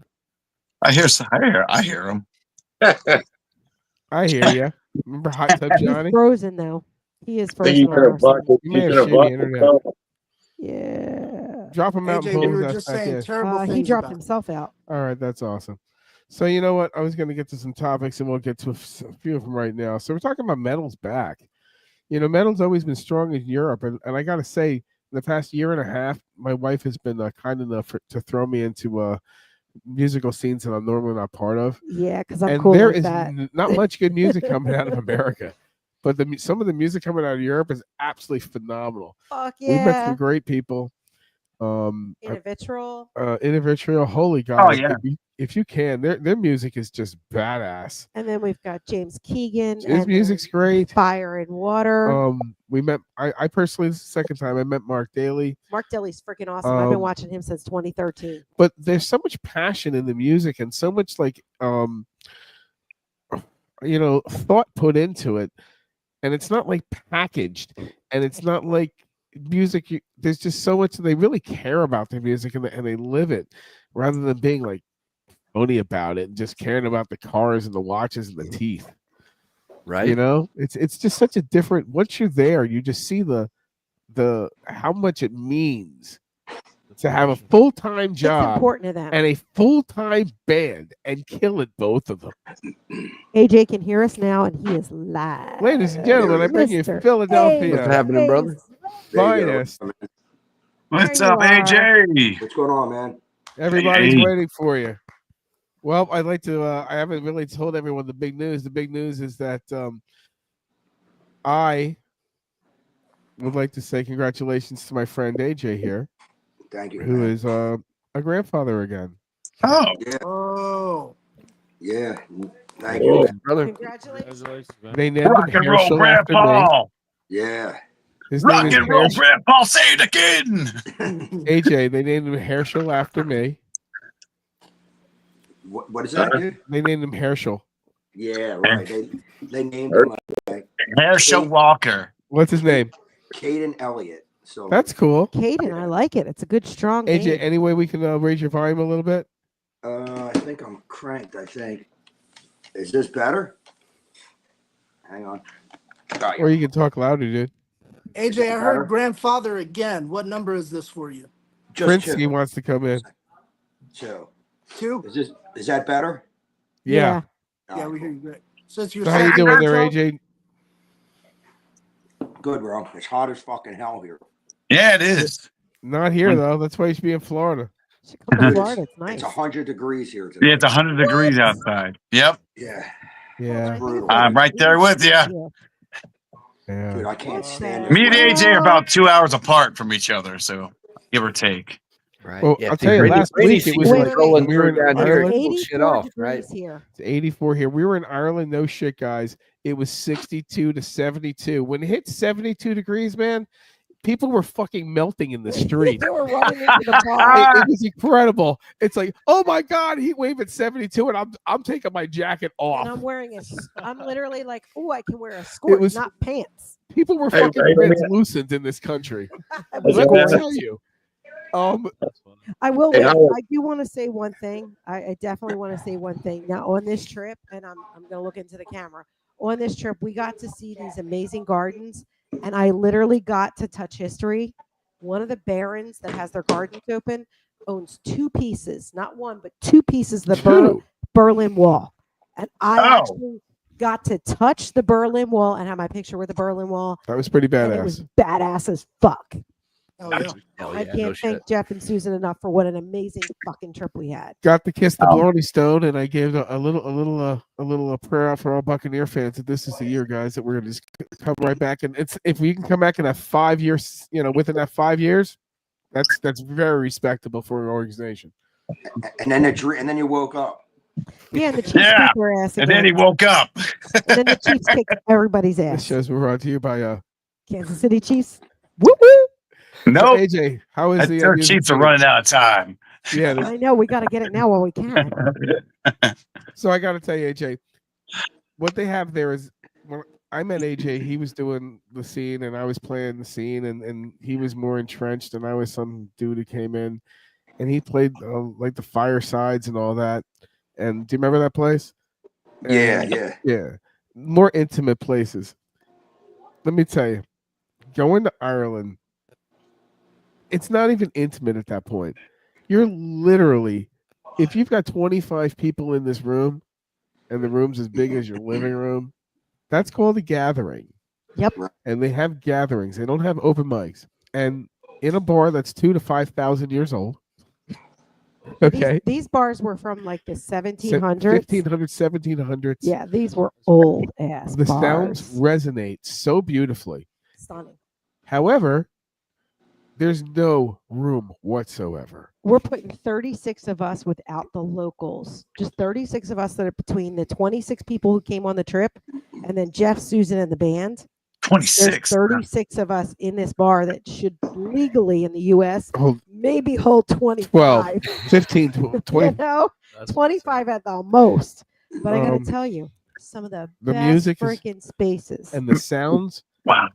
I hear him. I hear you. Remember Hot Tub He's Johnny? frozen though. He is I think he's frozen. in on a our side. vodka. You may He's have in a shitty vodka. internet. coma. Yeah. Drop him out. AJ, and we pull were his just ass back saying in. terrible He things dropped about him. himself out. All right, that's awesome. So you know what? I was going to get to some topics, and we'll get to a few of them right now. So we're talking about metal's back. You know, metal's always been strong in Europe, and I got to say, in the past year and a half, my wife has been kind enough to throw me into musical scenes that I'm normally not part of. Yeah, because I'm And cool there like is that. not much good music coming out of America, but some of the music coming out of Europe is absolutely phenomenal. Fuck We met yeah. some great people. Individual. Individual, holy God! yeah. If you can, their music is just badass. And then we've got James Keegan. His and music's then great. Fire and Water. We met. I personally, this is the second time I met Mark Daly. Mark Daly's freaking awesome. I've been um, watching him since 2013. But there's so much passion in the music and so much thought put into it, and it's not like packaged, and it's not like music. There's just so much they really care about their music and they live it, rather than being like phony about it and just caring about the cars and the watches and the teeth. Right. You know, it's just such a different. Once you're there, you just see the how much it means to have a full-time It's job important to them. and a full-time band and kill it, both of them. AJ can hear us now, and he is live. Ladies and gentlemen, I bring you Mr. Philadelphia. What's happening, brother? Finest. What's There you up, are. AJ? What's going on, man? Everybody's Hey. waiting for you. Well, I'd like to. I haven't really told everyone the big news. The big news is that I would like to say congratulations to my friend AJ here, Thank you. who man. is a grandfather again. Oh, Yeah, Oh, yeah. Thank Oh. you. Brother. Congratulations. They named him rock and roll, Herschel after me. Grandpa! Yeah. His name Rock is and roll, Herschel. Grandpa! Say it again! AJ. They named him Herschel after me. What is that, dude? They named him Herschel. Yeah, right. They named him Herschel Walker. What's his name? Caden Elliott. So That's cool. Caden, I like it. It's a good, strong AJ, name. any way we can raise your volume a little bit? I think I'm cranked. I think. Is this better? Hang on. Oh, Or you can talk louder, dude. AJ, I Better? heard grandfather again. What number is this for you? Just Prinsky wants to come in. two. Two? Is that better? Yeah. All Yeah, right, we hear you great. Since you're So how you saying doing there, Herschel, AJ? Good, bro. It's hot as fucking hell here. Yeah, it is. Not here though. That's why you should be in Florida. Should come to Florida. It's nice. It's 100 degrees here today. Yeah, it's 100 degrees outside. Yep. Yeah. Yeah. Brutal. I'm right there with you. Dude, Yeah. I can't stand it. Me and AJ are about 2 hours apart from each other, so give or take. Right. Well, I'll tell you, last week it was Wait, like wait, when wait. we were in down here, Ireland. cool shit 84 off, right? degrees here. It's 84 here. We were in Ireland. No shit, guys. It was 62 to 72. When it hit 72 degrees, man, people were fucking melting in the street. They were running into the bar. It was incredible. It's like, oh my god, heat wave at 72, and I'm taking my jacket off. And I'm wearing I'm literally like, oh, I can wear a skirt, was- not pants. People were Hey, fucking hey, let me- translucent in this country. It was Let me great. tell you. That's funny. I will. Hey, Howard. I do want to say one thing. I definitely want to say one thing. Now on this trip, and I'm going to look into the camera. On this trip, we got to see these amazing gardens, and I literally got to touch history. One of the barons that has their gardens open owns 2 pieces, not one, but 2 pieces of the Two. Berlin Wall, and I Oh. actually got to touch the Berlin Wall and have my picture with the Berlin Wall. That was pretty And it badass. was badass as fuck. Oh, yeah. Hell I yeah, can't no thank shit. Jeff and Susan enough for what an amazing fucking trip we had. Got to kiss the Oh. Blarney Stone, and I gave a little prayer out for all Buccaneer fans that this is the year, guys, that we're gonna just come right back. And it's if we can come back in a 5 years, within that 5 years, that's very respectable for an organization. And then you woke up. Yeah, and the Chiefs Yeah, kicked their ass And again. then he woke up. And then the Chiefs kicked everybody's This ass. shows we're brought to you by Kansas City Chiefs. Woo woo! Nope. AJ. How is the Their music Chiefs are scene? running out of time. Yeah. I know we got to get it now while we can. So I got to tell you, AJ, what they have there is when I met AJ, he was doing the scene and I was playing the scene, and he was more entrenched, and I was some dude who came in, and he played like the firesides and all that. And do you remember that place? Yeah, And, yeah. yeah, more intimate places. Let me tell you, going to Ireland, it's not even intimate at that point. You're literally, if you've got 25 people in this room, and the room's as big as your living room, that's called a gathering. Yep. And they have gatherings. They don't have open mics. And in a bar that's 2,000 to 5,000 years old. Okay. These bars were from like the 1700s. 1500s, 1700s. Yeah, these were old ass The bars. sounds resonate so beautifully. Stunning. However, there's no room whatsoever. We're putting 36 of us without the locals. Just 36 of us that are between the 26 people who came on the trip and then Jeff, Susan, and the band. 26. There's 36 of us in this bar that should legally in the US Hold maybe hold 25. 12, 15, 20. You know, That's 25 at the most. But I got Um, to tell you, some of the the best music is- freaking spaces. And the sounds, Wow.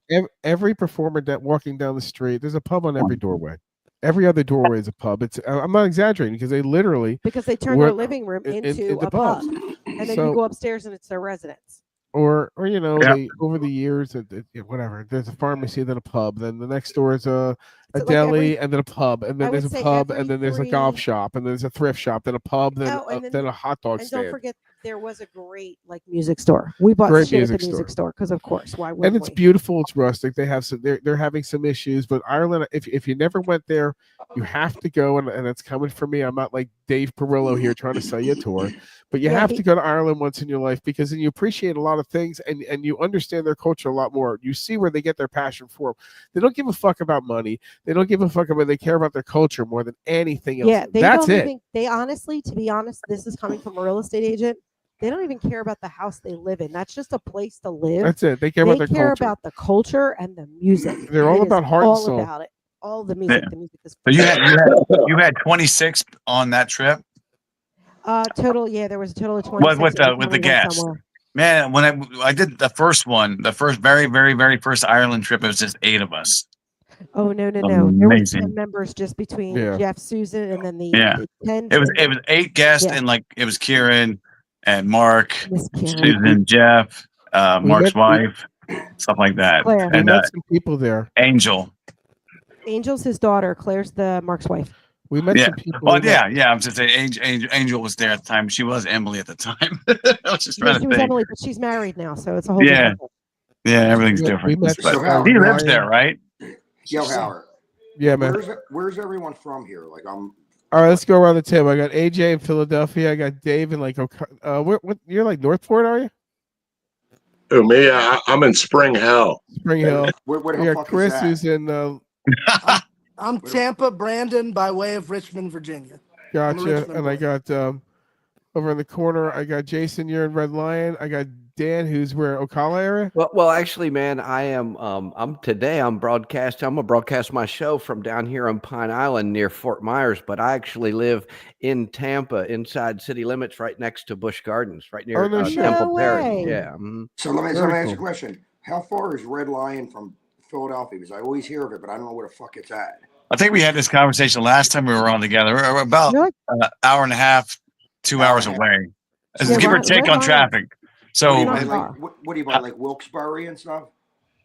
every performer that walking down the street, there's a pub on every doorway. Every other doorway is a pub. I'm not exaggerating because they literally, because they turn We're- their living room in- into into a pub. pubs. And then So- you go upstairs and it's their residence. or Yeah. they, over the years, whatever. There's a pharmacy, then a pub, then the next door is a So, like, deli, every- and then a pub, and then I there's a would say pub, every and then there's a golf 3 shop, and there's a thrift shop, then a pub, then Oh, and then- then a hot dog And stand. don't forget, there was a great like music store. We bought Great shit at music the music store because, of course, why And wouldn't it's we? beautiful. It's rustic. They have some. They're having some issues, but Ireland. If you never went there, you have to go, and it's coming for me. I'm not like Dave Perillo here trying to sell you a tour, but you Yeah, have he- to go to Ireland once in your life because then you appreciate a lot of things, and you understand their culture a lot more. You see where they get their passion for. They don't give a fuck about money. They don't give a fuck about. They care about their culture more than anything else. Yeah, they That's don't it. even. They honestly, to be honest, this is coming from a real estate agent. They don't even care about the house they live in. That's just a place to live. That's it. They care They about their care culture. about the culture and the music. They're all It is about heart and all soul. about it. All the music. Yeah. The music is So you had 26 on that trip. total. Yeah, there was a total of 26. With It was the coming in gas. somewhere. Man, when I did the first one, the first very, very, very first Ireland trip, it was just 8 of us. Oh no. There were Amazing. 10 members just between Yeah. Jeff, Susan, and then the Yeah. 10. It was 8 guests, Yeah. and like it was Kieran and Mark, Miss Karen. Susan, Jeff, We Mark's met- wife, stuff like that, Claire. We and met some people there. Angel. Angel's his daughter. Claire's the Mark's wife. We met Yeah. some people. Well, we met- yeah. I'm just saying, Angel was there at the time. She was Emily at the time. I was just Yeah, trying she to was think. Emily, but she's married now, so it's a whole Yeah. different thing. Yeah, everything's we different. met. So how- He lives Ryan- there, right? Yo, Howard. Yeah, man. Where's everyone from here? Like I'm. All right, let's go around the table. I got AJ in Philadelphia. I got Dave in like what you're like Northport, are you? Who, me? I'm in Spring Hill. Spring Hill. Where the We hell got fuck Chris is that? who's in I'm Tampa, Brandon, by way of Richmond, Virginia. gotcha. Richmond And I boy. got over in the corner, I got Jason, you're in Red Lion. I got Dan who's where Ocala area. Well, actually, man, I am. I'm gonna broadcast my show from down here on Pine Island near Fort Myers, but I actually live in Tampa, inside city limits, right next to Busch Gardens, right near Oh, no shit. Temple No Parish. way. Yeah. Mhm. So let me Very ask you a cool. question. How far is Red Lion from Philadelphia? Because I always hear of it, but I don't know where the fuck it's at. I think we had this conversation last time we were on together. We're about Really? an hour and a half, 2 hours away. This is Yeah, give or Red take on Lion. traffic. What do So you not buy, far. like, what do you buy, like Wilkes-Barre and stuff?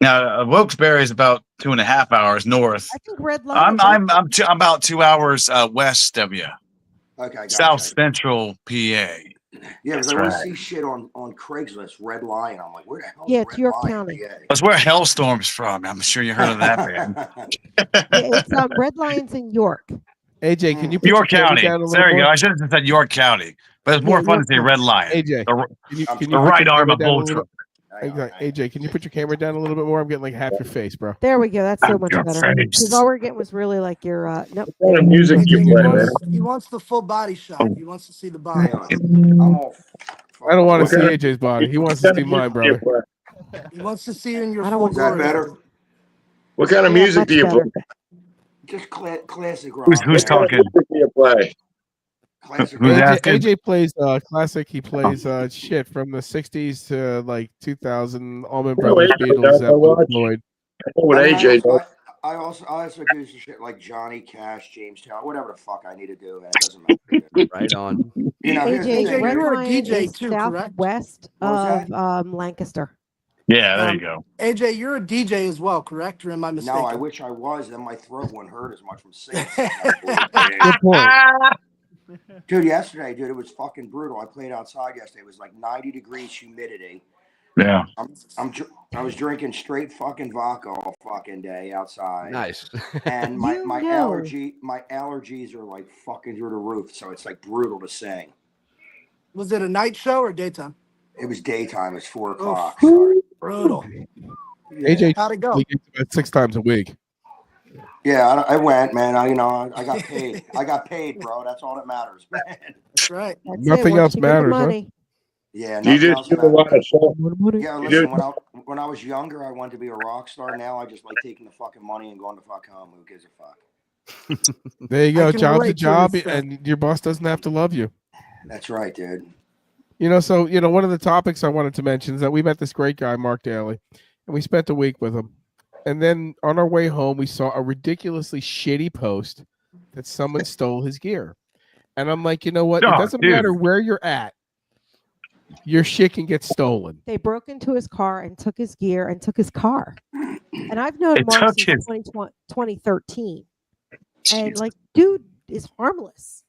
now Wilkes-Barre is about 2.5 hours north. I think Red Lion. I'm about 2 hours west of you, Okay, gotcha. South Central PA. Yeah, because That's I always right. see shit on Craigslist, Red Lion. I'm like, where the hell? Yeah, is it's Red York Lion, County. PA? That's where Hellstorm's from. I'm sure you heard of that band. Yeah, it's Red Lions in York. AJ, can you put York your camera County. down a little There you more? go. I should have said York County, but it's more Yeah, fun York to say County. Red Lion. AJ, The, can you the put right your arm camera of down a little? Voltron. AJ, can you put your camera down a little bit more? I'm getting like half your face, bro. There we go. That's so much Your better. face. Because all we're getting was really like your nope. What kind of music AJ, you he play, man? wants the full body shot. He wants to see the body. Hang on. I'm all. I don't want to What see kind of- AJ's body. He wants to What see kind of mine, music do you brother. play? He wants to see you in your I don't full want Is that glory. better? What kind of Yeah, music much do you better. play? Just classic rock. Who's man. What kind of talking? music do you play? Classic Who's rock. asking? AJ plays classic. He plays shit from the 60s to like 2000. Allman Oh, Brothers, AJ, Beatles, that's Zeppelin, what I watch. Floyd. I know what I mean, AJ does. I also do some shit like Johnny Cash, Jamestown, whatever the fuck I need to do, man. It doesn't matter. Dude. Right on. You know, here's the AJ, thing. Red you were a Lion DJ is too, correct? southwest What was of Lancaster. Yeah, there you go. AJ, you're a DJ as well, correct? Or am I mistaken? No, I wish I was. Then my throat wouldn't hurt as much from singing. Good point. Dude, yesterday, dude, it was fucking brutal. I played outside yesterday. It was like 90 degrees humidity. Yeah. I was drinking straight fucking vodka all fucking day outside. Nice. And my You my know. allergies are like fucking through the roof. So it's like brutal to sing. Was it a night show or daytime? It was daytime. It's 4 Oh, o'clock. Sorry. brutal. AJ, How'd it go? we get about 6 times a week. Yeah, I went, man. I got paid. I got paid, bro. That's all that matters, man. That's right. That's Nothing it. Once else you get the matters, huh? money. Yeah, You nothing else just do a matters. lot of stuff. Yeah, You listen. do. When I was younger, I wanted to be a rock star. Now I just like taking the fucking money and going to fuck home. Who gives a fuck? There you I go. can Job's a relate to job, this, and your boss doesn't have to love you. That's right, dude. So one of the topics I wanted to mention is that we met this great guy, Mark Daly, and we spent a week with him. And then on our way home, we saw a ridiculously shitty post that someone stole his gear. And I'm like, you know what? It Oh, doesn't dude. matter where you're at. Your shit can get stolen. They broke into his car and took his gear and took his car. And I've known They Mark took since his- 2013. And like, dude is harmless.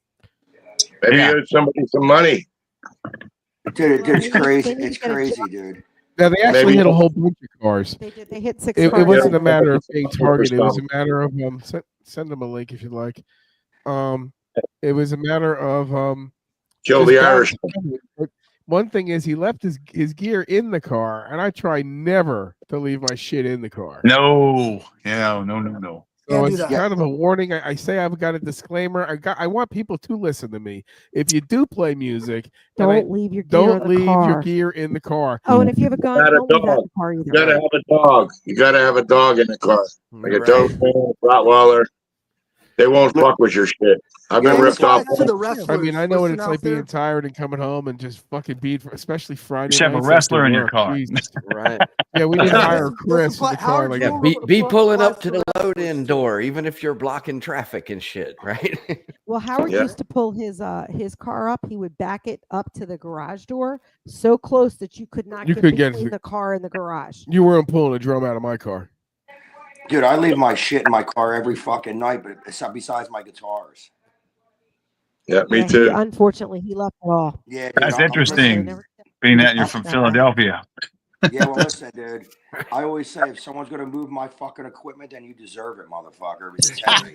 Maybe Yeah. you owe somebody some money. Dude, it's crazy. They need It's to get a crazy, job. dude. Now, they actually Maybe- hit a whole bunch of cars. They did. They hit 6 It cars. wasn't a Yeah. matter of being targeted. It was a Stop. matter of send them a link if you'd like. It was a matter of Kill just the bad Irish. timing. But one thing is he left his gear in the car, and I try never to leave my shit in the car. No. Yeah. No. So Can't do it's that. kind of a warning. I say I've got a disclaimer. I want people to listen to me. If you do play music, then Don't leave your gear don't in the leave car. your gear in the car. Oh, and if you have a gun, Got a don't leave that in dog. the car either. You gotta have a dog. You gotta have a dog in the car. Like a Right. Doberman, Rottweiler. They won't fuck with your shit. I've been Yeah, ripped off. To the wrestlers, I mean, I know what listen it's out like there. being tired and coming home and just fucking beat, especially Friday. You should have a nights wrestler after in your work. car. Jesus. Right. Yeah, we need to hire Listen, Chris in the car. Howard, Like, you Yeah, were- be well, pulling up applies to for the wrestlers, load-in too. door, even if you're blocking traffic and shit, right? Well, Howard Yeah. used to pull his car up. He would back it up to the garage door so close that you could not You get could get between to- the car and the garage. you weren't pulling a drum out of my car. Dude, I leave my shit in my car every fucking night, but besides my guitars. Yeah, me Yeah, too. unfortunately, he left it all. Yeah, dude, That's I'm- interesting. Never- Being that you're from Philadelphia. Yeah, well, listen, dude. I always say if someone's gonna move my fucking equipment, then you deserve it, motherfucker. Because it's heavy.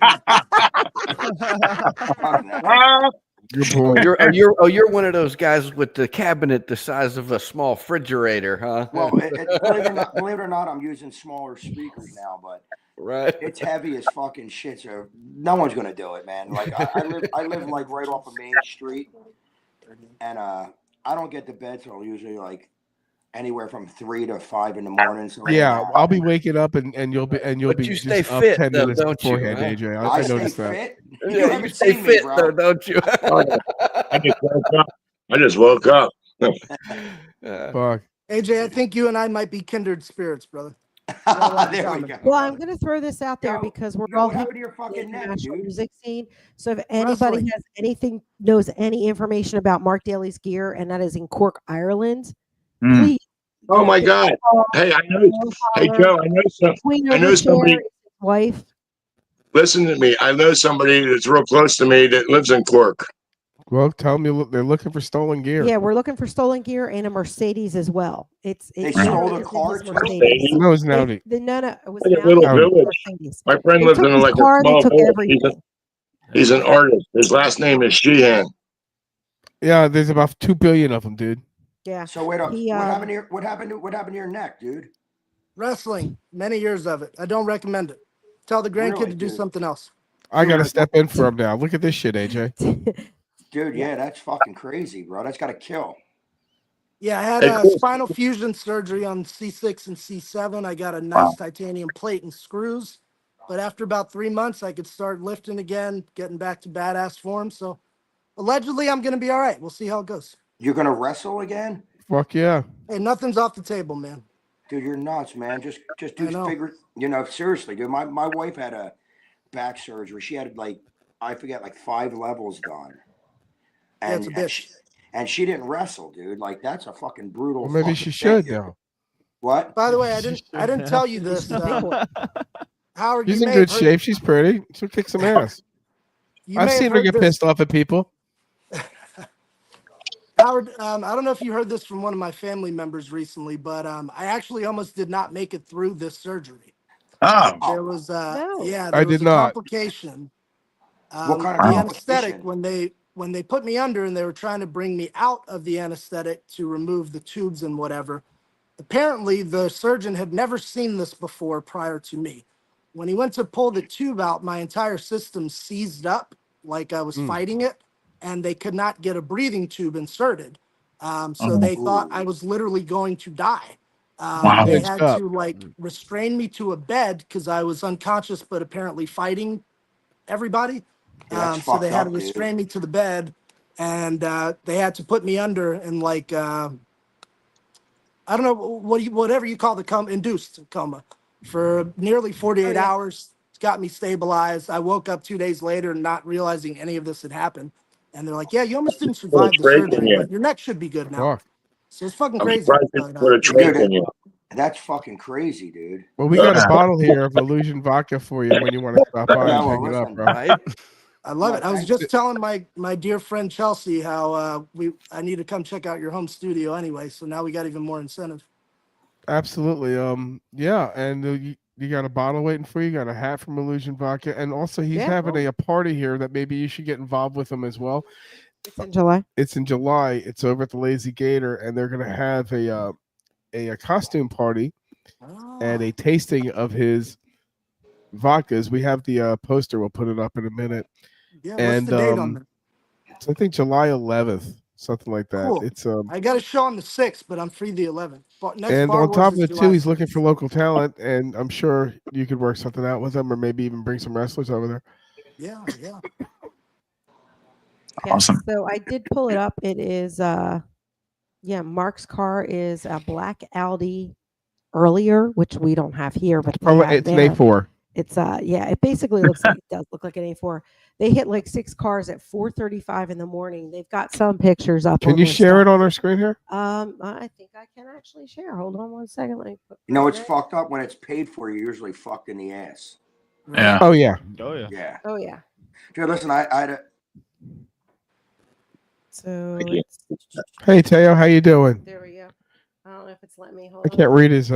Fuck that. Good point. You're one of those guys with the cabinet the size of a small refrigerator, huh? Well, believe it or not, I'm using smaller speakers now, but right. it's heavy as fucking shit. So no one's gonna do it, man. Like I live like right off of Main Street, and I don't get to bed till usually like anywhere from 3 to 5 in the morning. So Yeah, I'll be waking up and you'll be But be you just stay up fit, 10 though, minutes don't you, beforehand, huh? AJ. I I stay noticed that. fit. Yeah, you haven't stay seen me, fit bro. though, don't you? I just woke up. Yeah. Fuck. AJ, I think you and I might be kindred spirits, brother. There we go. Well, I'm going to throw this out there Yo, because we're yo, all what happened to your in the fucking neck, international dude? music scene. So if anybody Wrestling. has knows any information about Mark Daly's gear, and that is in Cork, Ireland, Mm. please. Oh my God. Hey, I know. Hey, Joe, Queen I know somebody. Overshare, his wife. Listen to me. I know somebody that's real close to me that lives in Cork. Well, tell them they're looking for stolen gear. Yeah, we're looking for stolen gear and a Mercedes as well. They it stole literally the is in car his too? Mercedes. No, it's an Audi. No, it was Like an a little Audi and a village. Mercedes. My friend They lives took in his like a car, they small took village. everything. He's an artist. His last name is Sheehan. Yeah, there's about 2 billion of them, dude. Yeah. So wait up. He, what happened to your neck, dude? Wrestling, many years of it. I don't recommend it. Tell the grandkid Really, to do dude? something else. I got to step in for him now. Look at this shit, AJ. Dude, yeah, that's fucking crazy, bro. That's gotta kill. Yeah, I had Hey, Chris. spinal fusion surgery on C6 and C7. I got a nice titanium plate and screws. But after about 3 months, I could start lifting again, getting back to badass form. So allegedly, I'm going to be all right. We'll see how it goes. You're gonna wrestle again? Fuck yeah. Hey, nothing's off the table, man. Dude, you're nuts, man. Just I do know. figure. Seriously, dude. My wife had a back surgery. She had I forget 5 levels done. Yeah, it's a bitch. And she didn't wrestle, dude. That's a fucking brutal. Well, maybe fucking she thing, should dude. now. What? By the way, I didn't tell you this. Howard, She's you in may good have heard- shape. She's pretty. She'll kick some ass. you I've may have seen her heard get this. pissed off at people. Howard, I don't know if you heard this from one of my family members recently, but I actually almost did not make it through this surgery. Oh. There was No. there I was did a not. complication. What kind of The complication? anesthetic when they put me under and they were trying to bring me out of the anesthetic to remove the tubes and whatever. Apparently, the surgeon had never seen this before prior to me. When he went to pull the tube out, my entire system seized up like I was fighting it, and they could not get a breathing tube inserted. So they thought I was literally going to die. They Mixed had up. to restrain me to a bed because I was unconscious, but apparently fighting everybody. Yeah, that's So they fucked had up, to dude. restrain me to the bed, and they had to put me under in I don't know whatever you call the induced coma for nearly 48 hours. It's got me stabilized. I woke up 2 days later not realizing any of this had happened. And they're like, yeah, you almost didn't survive the breaking surgery, you. but your neck should be good now. Fuck. So it's fucking I'm crazy. surprised they But, put a trach in you. That's fucking crazy, dude. Well, we got a bottle here of Illusion vodka for you when you want to stop by Yeah, and well, pick it up, listen, bro. Right? I love it. I was thank just telling my dear friend Chelsea how I need to come check out your home studio anyway. So now we got even more incentive. Absolutely. Yeah, and you got a bottle waiting for you. You got a hat from Illusion Vodka, and also he's Yeah, having cool. a party here that maybe you should get involved with him as well. It's in July. It's in July. It's over at the Lazy Gator, and they're gonna have a costume party and a tasting of his vodkas. We have the poster. We'll put it up in a minute. Yeah, what's And the date on that? so I think July 11th, something like that. Cool. It's I got a show on the 6th, but I'm free the 11th. Next and Bar on top of Wars it is too, July he's looking 6th. for local talent, and I'm sure you could work something out with him, or maybe even bring some wrestlers over there. Yeah. Yeah, Awesome. so I did pull it up. It is Mark's car is a black Audi earlier, which we don't have here, but they have It's an there. A4. It's it basically looks like it does look like an A4. They hit like 6 cars at 4:35 in the morning. They've got some pictures up. Can you share it on our screen here? I think I can actually share. Hold on one second. Let me put You know what's it. fucked up? When it's paid for, you're usually fucked in the ass. Yeah. Oh yeah. Oh yeah. Yeah. Oh yeah. Dude, listen, I had a So Thank you. Hey Teo, how you doing? there we go. I don't know if it's letting me hold I can't read his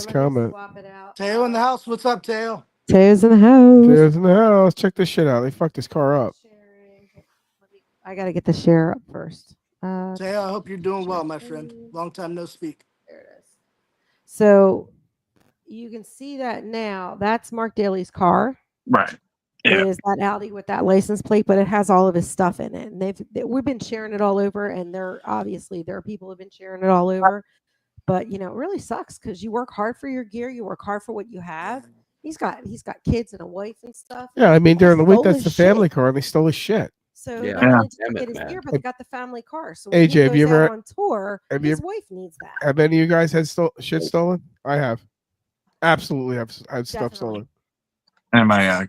comment. Swap it out. Teo in the house. What's up, Teo? Teo's in the house. Teo's in the house. Check this shit out. They fucked this car up. I got to get the share up first. Teo, I hope you're doing well, my friend. Long time no speak. There it is. So you can see that now. That's Mark Daly's car. Right. Yeah. Is that Audi with that license plate, but it has all of his stuff in it. And we've been sharing it all over, and there are people who've been sharing it all over. But it really sucks because you work hard for your gear, you work hard for what you have. He's got kids and a wife and stuff. Yeah, I mean during the week Stole that's his the family shit. car, and they stole his shit. So Yeah. not only did Damn they it, get his man. gear, but they got the family car. So when AJ, he have you goes ever- out on tour, have his you- wife needs that. Have any of you guys had shit stolen? I have. Absolutely, I've stuff Definitely. stolen. And my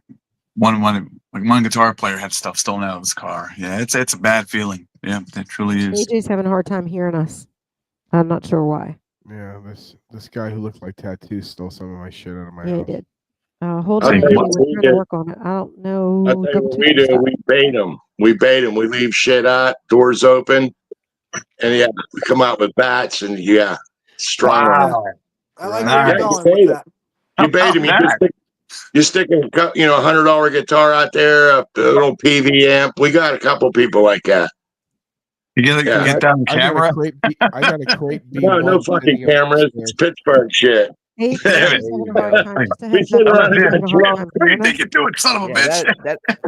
one guitar player had stuff stolen out of his car. Yeah, it's a bad feeling. Yeah, it truly is. AJ's having a hard time hearing us. I'm not sure why. Yeah, this guy who looked like tattoos stole some of my shit out of my Yeah, he house. did. Hold I'll on, tell AJ. you what We're we trying to did. work on it. I don't know. I'll tell you Double what check we your do. stuff. We bait them. We leave shit out, doors open, and yeah, we come out with bats and yeah, strong. Wow. I like Nice. where Yeah, you're you going bait with 'em. that. You bait them. You stick a $100 guitar out there, a little PV amp. We got a couple people like that. You get down the I got camera. a crate. I got a crate. No, no B1 fucking sitting cameras. upstairs. It's Pittsburgh shit. AJ's Damn it. having a hard time. Just a We heads sit up. around AJ's here having a hard time hearing us. They can do it, son of a Yeah,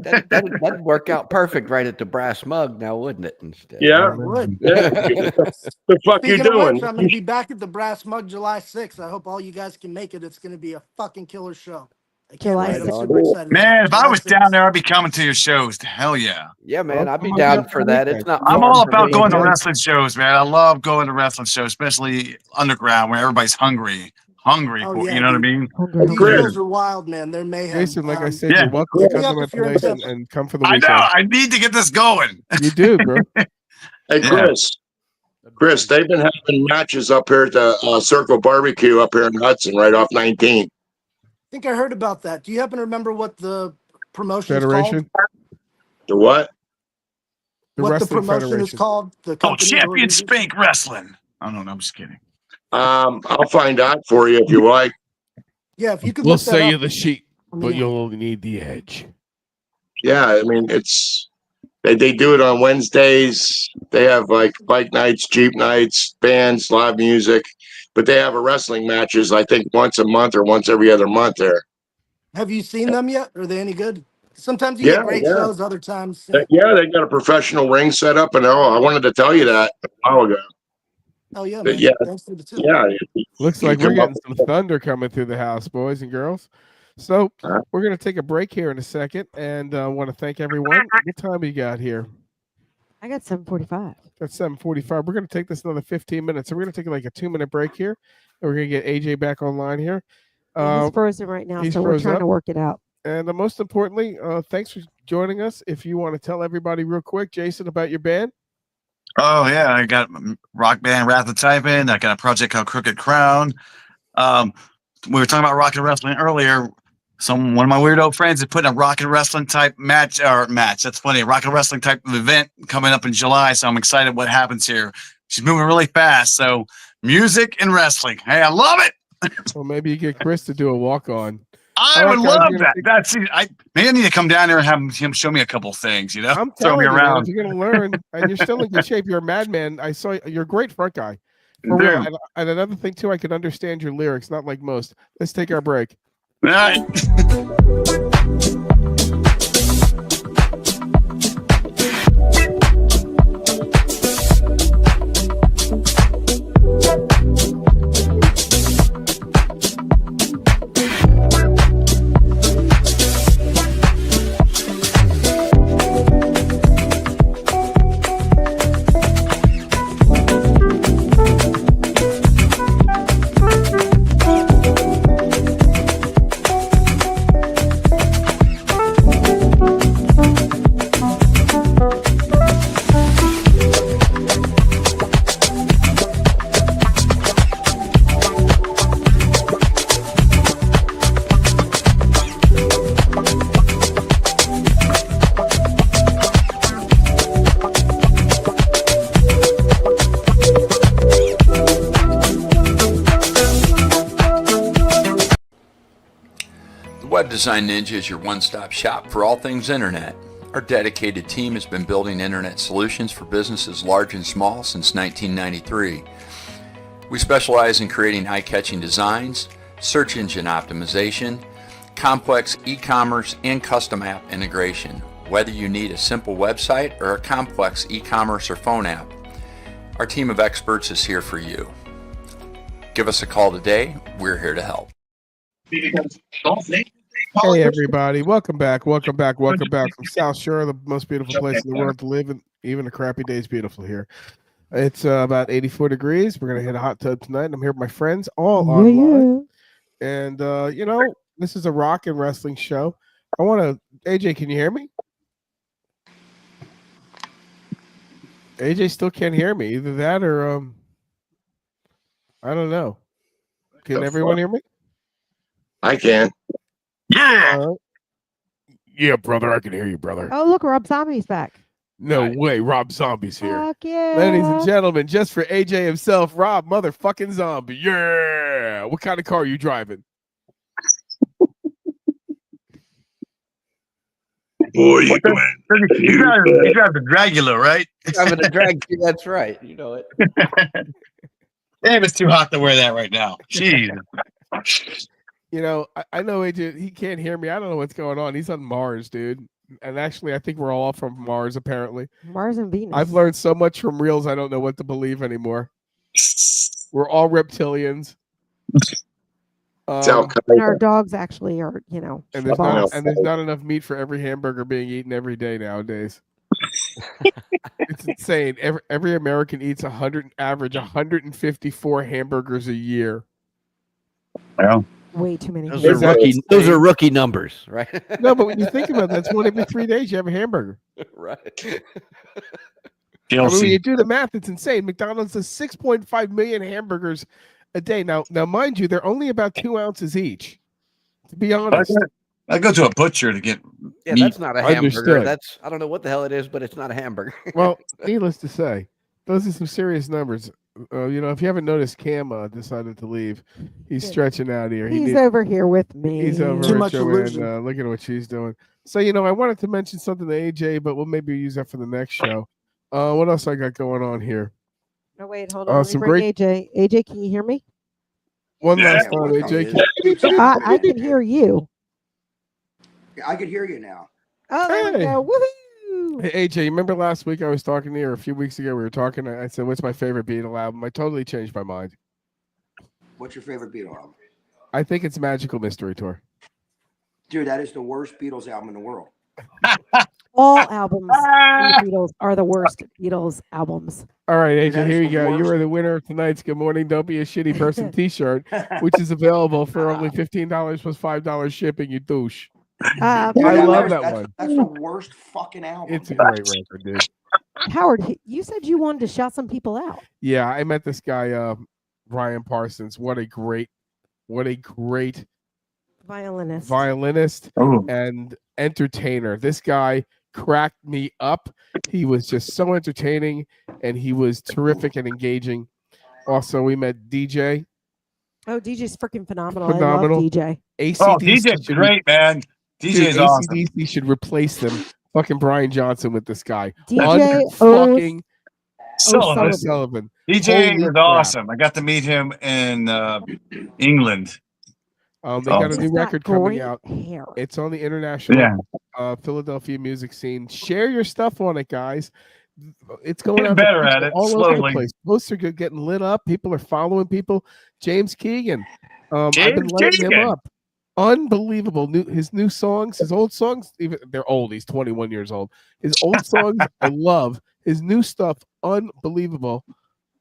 bitch. that'd work out perfect right at the brass mug now, wouldn't it? Instead. Yeah. It would. Yeah. The fuck you Speaking of doing? which, I'm going to be back at the Brass Mug July 6th. I hope all you guys can make it. It's going to be a fucking killer show. I can't July wait. I'm 6th. super excited. Man, if I July was 6th. down there, I'd be coming to your shows. Hell yeah. Yeah, man, Well, I'd be come on down down for for the that. weekend. It's not. I'm far all from about me. going to Yeah. wrestling shows, man. I love going to wrestling shows, especially underground where everybody's hungry. Oh, For, yeah, you know what I dude. mean? Hungry, These hungry. shows are wild, man. They're mayhem. Jason, like I said, Yeah. you're welcome to Hit come me to up my if you're in place Pittsburgh. and come for the I weekend. know. I need to get this going. You do, bro. Hey, Yeah. Chris, they've been having matches up here at the Circle Barbecue up here in Hudson, right off 19. I think I heard about that. Do you happen to remember what the promotion Federation. is called? The what? The What the Wrestling promotion is Federation. called? The Oh, company Champion organization? Spank Wrestling. I don't know. I'm just kidding. I'll find out for you if you like. Yeah, if you could We'll look that sell up. you the sheet, I but mean, you'll only need the edge. Yeah, I mean they do it on Wednesdays. They have like bike nights, Jeep nights, bands, live music, but they have a wrestling matches. I think once a month or once every other month there. have you seen them yet? Are they any good? Sometimes you Yeah, get great yeah. shows, other times. Yeah, they got a professional ring set up, and I wanted to tell you that a while ago. Oh, yeah, But man. yeah, Thanks for the tip. yeah. Looks You like we're come up getting some thunder coming through the house, boys and girls. So Huh? we're going to take a break here in a second, and I want to thank everyone. What time you got here? I got 7:45. That's 7:45. We're going to take this another 15 minutes. So we're going to take like a 2-minute break here, and we're going to get AJ back online here. Yeah, he's frozen right now, he's so we're froze trying up. to work it out. And most importantly, thanks for joining us. If you want to tell everybody real quick, Jason, about your band. Oh, yeah. I got rock band Wrath of Typing. I got a project called Crooked Crown. We were talking about rock and wrestling earlier. One of my weirdo friends is putting a rock and wrestling type match. That's funny. A rock and wrestling type of event coming up in July. So I'm excited what happens here. She's moving really fast. So music and wrestling. Hey, I love it. Well, maybe you get Chris to do a walk-on. I All right, would guys, love we're that. gonna Maybe I need to come down there and have him show me a couple things, you know? I'm Throw telling me you, man, around. you're going to learn, and you're still in good shape. You're a madman. I saw you're a great front guy. For real. Dude. And another thing too, I can understand your lyrics, not like most. Let's take our break. All right. Web Design Ninja is your one-stop shop for all things internet. Our dedicated team has been building internet solutions for businesses large and small since 1993. We specialize in creating eye-catching designs, search engine optimization, complex e-commerce, and custom app integration, whether you need a simple website or a complex e-commerce or phone app. Our team of experts is here for you. Give us a call today. We're here to help. Hey everybody, welcome back from South Shore, the most beautiful place in the world to live, and even a crappy day is beautiful here. It's about 84 degrees. We're gonna hit a hot tub tonight. I'm here with my friends, all online. And this is a rock and wrestling show. I want to. AJ, can you hear me? AJ still can't hear me. Either that or I don't know. Can everyone hear me? I can. Yeah. Yeah, brother, I can hear you, brother. Oh, look, Rob Zombie's back. No way, Rob Zombie's here. Fuck yeah. Ladies and gentlemen, just for AJ himself, Rob motherfucking Zombie. Yeah. What kind of car are you driving? Boy, you drive the Dragula, right? Driving a drag. That's right. You know it. Damn, it's too hot to wear that right now. Jeez. I know AJ, he can't hear me. I don't know what's going on. He's on Mars, dude. And actually, I think we're all from Mars, apparently. Mars and Venus. I've learned so much from Reels, I don't know what to believe anymore. We're all reptilians. And our dogs actually are, and there's not enough meat for every hamburger being eaten every day nowadays. It's insane. Every American eats average 154 hamburgers a year. Well, way too many. Those are rookie numbers, right? No, but when you think about it, that's one every 3 days you have a hamburger. Right. When you do the math, it's insane. McDonald's does 6.5 million hamburgers a day. Now, mind you, they're only about 2 ounces each. To be honest, I go to a butcher to get. Yeah, meat. that's not a hamburger. Understood. I don't know what the hell it is, but it's not a hamburger. Well, needless to say, those are some serious numbers. If you haven't noticed, Cam decided to leave. He's stretching out here. He's over here with me. He's over Too with much Joanne. illusion. Look at what she's doing. So, I wanted to mention something to AJ, but we'll maybe use that for the next show. What else I got going on here? No, wait, hold on. Let me some bring AJ. AJ, can you hear me? One last time, AJ. I can hear you. I could hear you now. Oh, there we Hey. go. Woohoo! Hey, AJ, you remember last week I was talking to you, or a few weeks ago we were talking, I said, what's my favorite Beatle album? I totally changed my mind. What's your favorite Beatle album? I think it's Magical Mystery Tour. Dude, that is the worst Beatles album in the world. All albums from the Beatles are the worst Beatles albums. All right, AJ, That here is you the go. You worst. are the winner of tonight's Good Morning, Don't Be a Shitty Person t-shirt, which is available for only $15 plus $5 shipping, you douche. I love that one. That's the worst fucking album. It's a great record, dude. Howard, you said you wanted to shout some people out. Yeah, I met this guy, Brian Parsons. What a great Violinist. and entertainer. This guy cracked me up. He was just so entertaining, and he was terrific and engaging. Also, we met DJ. Oh, DJ's freaking phenomenal. Phenomenal. I love DJ. DJ's great, man. DJ is awesome. AC/DC should replace them. Fucking Brian Johnson with this guy. DJ fucking Sullivan. DJ is awesome. I got to meet him in England. They got a new record coming out. Hair. It's on the international Philadelphia music scene. Share your stuff on it, guys. It's going Getting out better at it, all over the slowly. place. Posts are getting lit up. People are following people. James Keegan. I've been lighting him up. Unbelievable. His new songs, his old songs, even they're old. He's 21 years old. His old songs I love. His new stuff, unbelievable.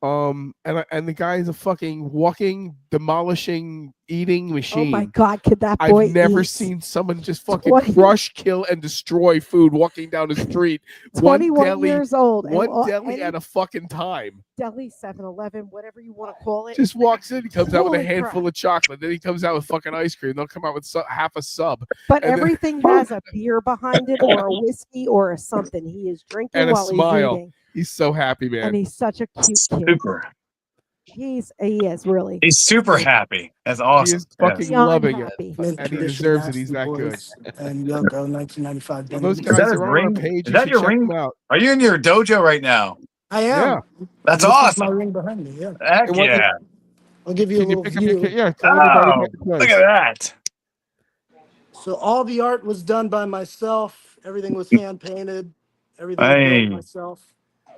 And the guy is a fucking walking, demolishing, eating machine. Oh my God, could that boy I've never eat? seen someone just fucking crush, kill, and destroy food walking down the street. 21 years old. One deli at a fucking time. Deli, 7-Eleven, whatever you want to call it. Just walks in, he comes out with a Holy handful crap. of chocolate. Then he comes out with fucking ice cream. They'll come out with half a sub. But and then- everything has a beer behind it, or a whiskey, or a something. He is drinking and a while smile. he's eating. He's so happy, man. And he's such a cute kid. Super. He is really. He's super happy. That's awesome. He is fucking Beyond loving happy. it. Mint And he condition deserves it. Nasty He's that good. Boys and Yoko, 1995. Well, those Is guys that are his on our ring? page. Is You that should your check ring? them out. Are you in your dojo right now? I am. Yeah. That's This is awesome. my ring behind me. Yeah. Heck And what- yeah. I'll give you a Can you little pick up your view. Yeah, tell everybody about the Look place. at that. So all the art was done by myself. Everything was hand painted. Everything I Hey. built myself.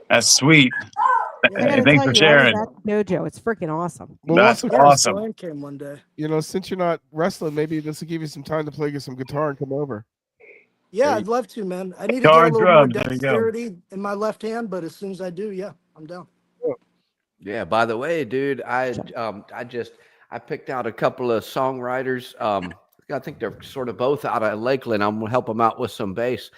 That's sweet. I gotta Thanks tell for you, sharing. that dojo, it's freaking awesome. Well, That's also, Yeah, awesome. Joanne came one day. since you're not wrestling, maybe this will give you some time to play some guitar and come over. Yeah, There I'd love to, man. I need to Guitar get a and little more drums, there you go. dexterity in my left hand, but as soon as I do, yeah, I'm down. Yeah. By the way, dude, I I picked out a couple of songwriters. I think they're sort of both out of Lakeland. I'm gonna help them out with some bass.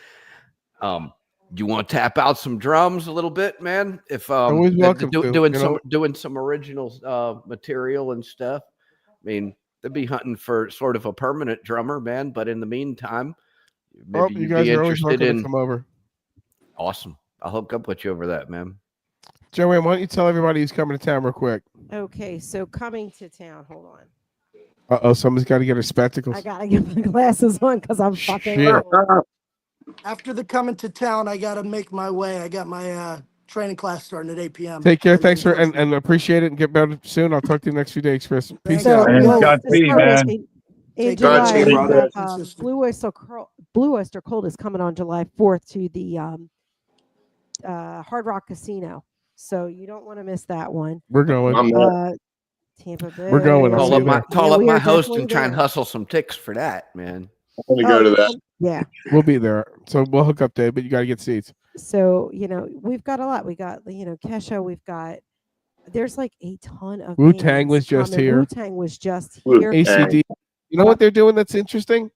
You want to tap out some drums a little bit, man? If Always welcome to, doing some original material and stuff. I mean, they'd be hunting for sort of a permanent drummer, man. But in the meantime, maybe you you'd guys be are always interested welcome in. to come over. Awesome. I'll hook up with you over that, man. Joanne, why don't you tell everybody who's coming to town real quick? Okay, so coming to town. Hold on. Uh-oh, someone's got to get her spectacles. I gotta get my glasses on because I'm fucking. Shit. old. After the coming to town, I got to make my way. I got my training class starting at 8 p.m. Take care. Thanks for and appreciate it and get better soon. I'll talk to you next few days, Chris. Peace So, out. well, Godspeed, as far as man. In Godspeed, July, we brother. have, Blue Oyster Cult is coming on July 4th to the Hard Rock Casino. So you don't want to miss that one. We're going. I'm there. Tampa Bay. We're going. I'll Call see up you my there. call up we my are host definitely and try and there. hustle some ticks for that, man. I'm gonna go to that. Yeah. We'll be there. So we'll hook up, Dave, but you got to get seats. So, we've got a lot. We got, Kesha. We've got, there's like a ton of Wu-Tang bands was just coming. here. Wu-Tang was just Wu-Tang. here. ACD. You know what they're doing that's interesting?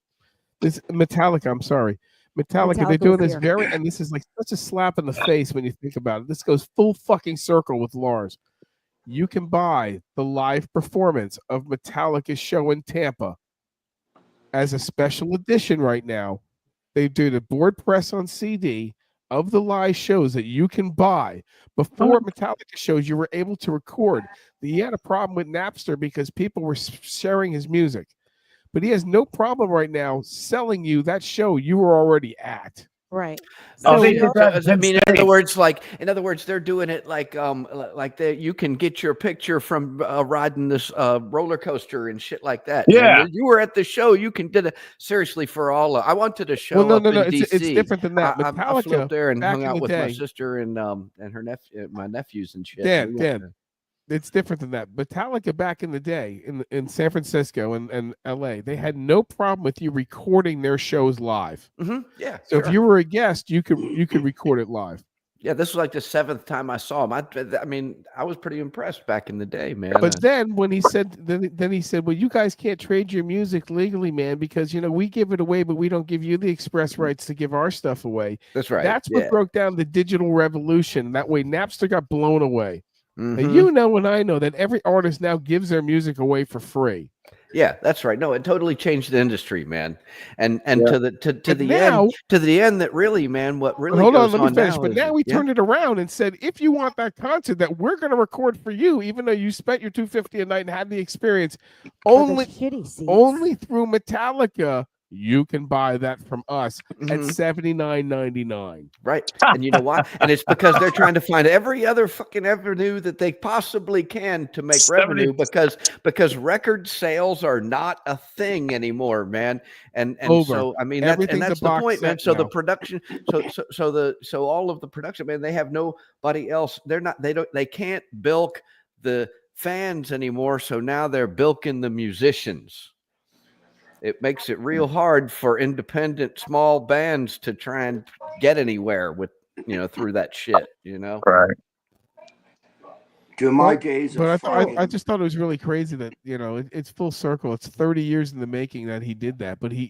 This Metallica. I'm sorry. Metallica, they're Metallica doing was this here. and this is like such a slap in the face when you think about it. This goes full fucking circle with Lars. You can buy the live performance of Metallica's show in Tampa as a special edition right now. They do the board press on CD of the live shows that you can buy. Before Metallica shows, you were able to record. He had a problem with Napster because people were sharing his music. But he has no problem right now selling you that show you were already at. Right. Oh, So they we did also- that. I mean, in other words, they're doing it like you can get your picture from riding this roller coaster and shit like that. Yeah. Man. You were at the show. You can did it seriously for all. I went to the show. Well, up no. in DC. It's different than that. I flew Metallica up there and back hung in out the with my day. sister and her nephew, my nephews and shit. Dan, We went Dan. It's different than that. Metallica back in the day in San Francisco and LA, they had no problem with you recording their shows live. Yeah. So sure. if you were a guest, you could record it live. Yeah, this was like the 7th time I saw him. I mean, I was pretty impressed back in the day, man. But then when he said, then he said, well, you guys can't trade your music legally, man, because we give it away, but we don't give you the express rights to give our stuff away. That's right. That's what yeah. broke down the digital revolution. That way, Napster got blown away. Mhm. And you know, and I know that every artist now gives their music away for free. Yeah, that's right. No, it totally changed the industry, man. And Yeah. to the end that really, man, what really Hold on, goes let me finish. now But is- now we yeah. turned it around and said, if you want that concert that we're going to record for you, even though you spent your $250 a night and had the experience, for the only shitty seats. through Metallica, you can buy that from us at Mhm. $79.99. Right. And you know why? And it's because they're trying to find every other fucking avenue that they possibly can to make 70 revenue because record sales are not a thing anymore, man. And Over. so I mean that's Everything's a the box point, man. set So the now. production so all of the production, man, they have nobody else. They can't bilk the fans anymore. So now they're bilking the musicians. It makes it real hard for independent small bands to try and get anywhere with, through that shit, Right. To my gaze, But it's I fucking- just thought it was really crazy that it's full circle. It's 30 years in the making that he did that. But he,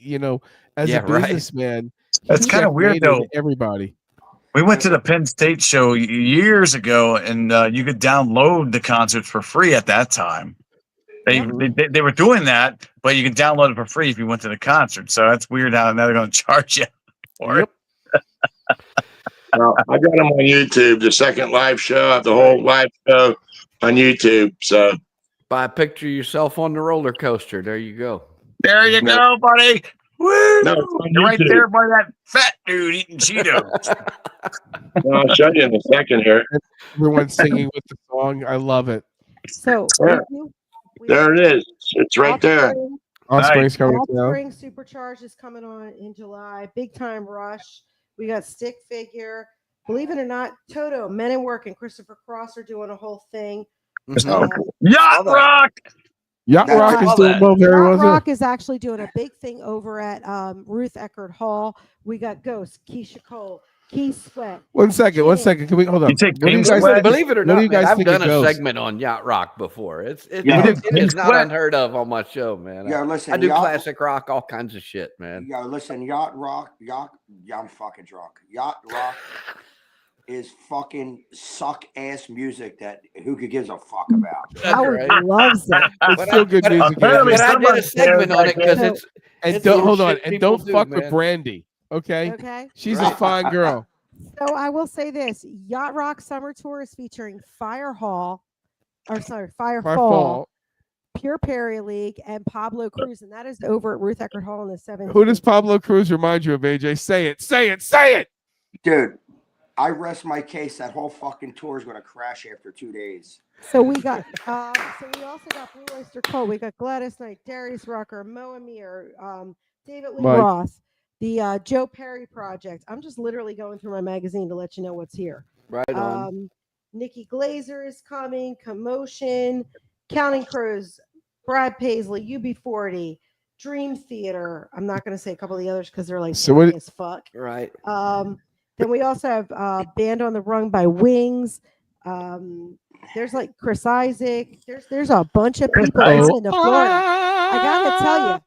as Yeah, a right. businessman, That's he kind of weird, checkmated though. everybody. We went to the Penn State show years ago, and you could download the concerts for free at that time. They were doing that, but you can download it for free if you went to the concert. So that's weird how now they're going to charge you for it. Well, I got them on YouTube. The second live show, I have the whole live show on YouTube. So Buy a picture of yourself on the roller coaster. There you go. There you go, buddy. Woo! No, it's on You're right YouTube. there by that fat dude eating Cheetos. I'll show you in a second here. Everyone's singing with the song. I love it. So Yeah. There it is. It's right there. Offspring's coming down. Offspring Supercharged is coming on in July. Big Time Rush. We got Stick Figure. Believe it or not, Toto, Men at Work, and Christopher Cross are doing a whole thing. Mhm. Yacht Rock. Yacht That's Rock is all doing that. well very Yacht well. Rock is actually doing a big thing over at Ruth Eckerd Hall. We got Ghost, Keisha Cole, Keith Sweat. One second. Shit. Can we hold on? You take What do you Pink guys Sweat? think? Believe it or What not, do you man, guys I've think of done a Ghost? segment on yacht rock before. It Yeah. is Pink not Sweat. unheard of on my show, man. Yeah, listen, I do yacht- classic rock, all kinds of shit, man. Yeah, listen, yacht rock. I'm fucking drunk. Yacht rock is fucking suck ass music that who could gives a fuck about. That's Howard right. loves it. It's But still I- good but- music. apparently Andrew. But I did somebody a segment cares, on I it because guess. And it's don't the hold shit on. And people don't do, fuck with man. Brandy. Okay. Okay. She's a Right. fine girl. So I will say this: Yacht Rock Summer Tour is featuring Firefall, Firefall. Pure Perry League, and Pablo Cruz, and that is over at Ruth Eckerd Hall on the 17th. Who does Pablo Cruz remind you of, AJ? Say it. Say it. Say it. Dude, I rest my case. That whole fucking tour is going to crash after 2 days. So we got, so we also got Blue Oyster Cult. We got Gladys Knight, Darius Rucker, Mo Amir, David Lee Mike. Roth, the Joe Perry Project. I'm just literally going through my magazine to let you know what's here. Right on. Nikki Glazer is coming, Commotion, Counting Crows, Brad Paisley, UB40, Dream Theater. I'm not going to say a couple of the others because they're like So what- boring as fuck. Right. Then we also have Band on the Rung by Wings. There's like Chris Isaac. There's a bunch of people Isaac. listening to Florida. I gotta tell you,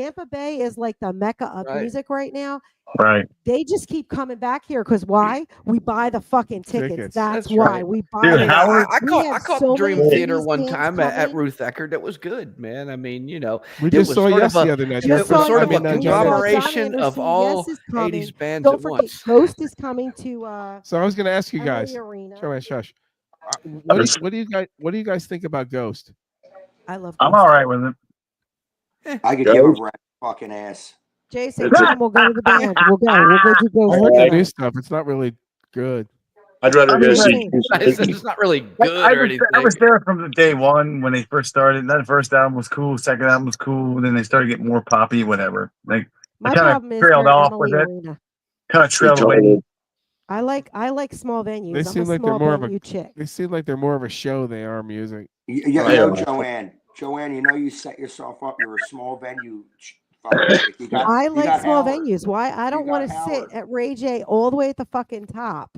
Tampa Bay is like the mecca of Right. music right now. Right. They just keep coming back here because why? We buy the fucking tickets. Tickets. That's That's why right. we buy Dude, it. Howard- I We caught have the so Dream many Theater Indies one bands time at coming. Ruth Eckerd. That was good, man. I mean, you know, We it just was saw sort Yes of the a- other night. it Just was saw sort of Yes. a We saw John conglomeration Anderson. of all Yes is coming. 80s bands Don't at forget, once. Ghost is coming to So I was going to ask you LA guys. Arena. Joanne, shush. What do you guys think about Ghost? I love I'm Ghost. all right with it. I could Yeah. give a rat fucking ass. Jason, come, we'll go to the band. We'll go do I Ghost heard the together. new stuff. It's not really good. I'd rather I go mean, see. It's not really good I or was, anything. I was there from the day one when they first started. That first album was cool. Second album was cool. Then they started getting more poppy, whatever. Like My kinda problem is trailed they're off Emily with it. Arena. kind of trailed away. Totally. I like small venues. They I'm seem a like they're small more of a- venue chick. They seem like they're more of a show they are music. Joanne, you know you set yourself up. You're a small venue. Fucking chick. You got, I you like got small Howard. venues. Why? I don't got want to sit Howard. at Ray J all the way at the fucking top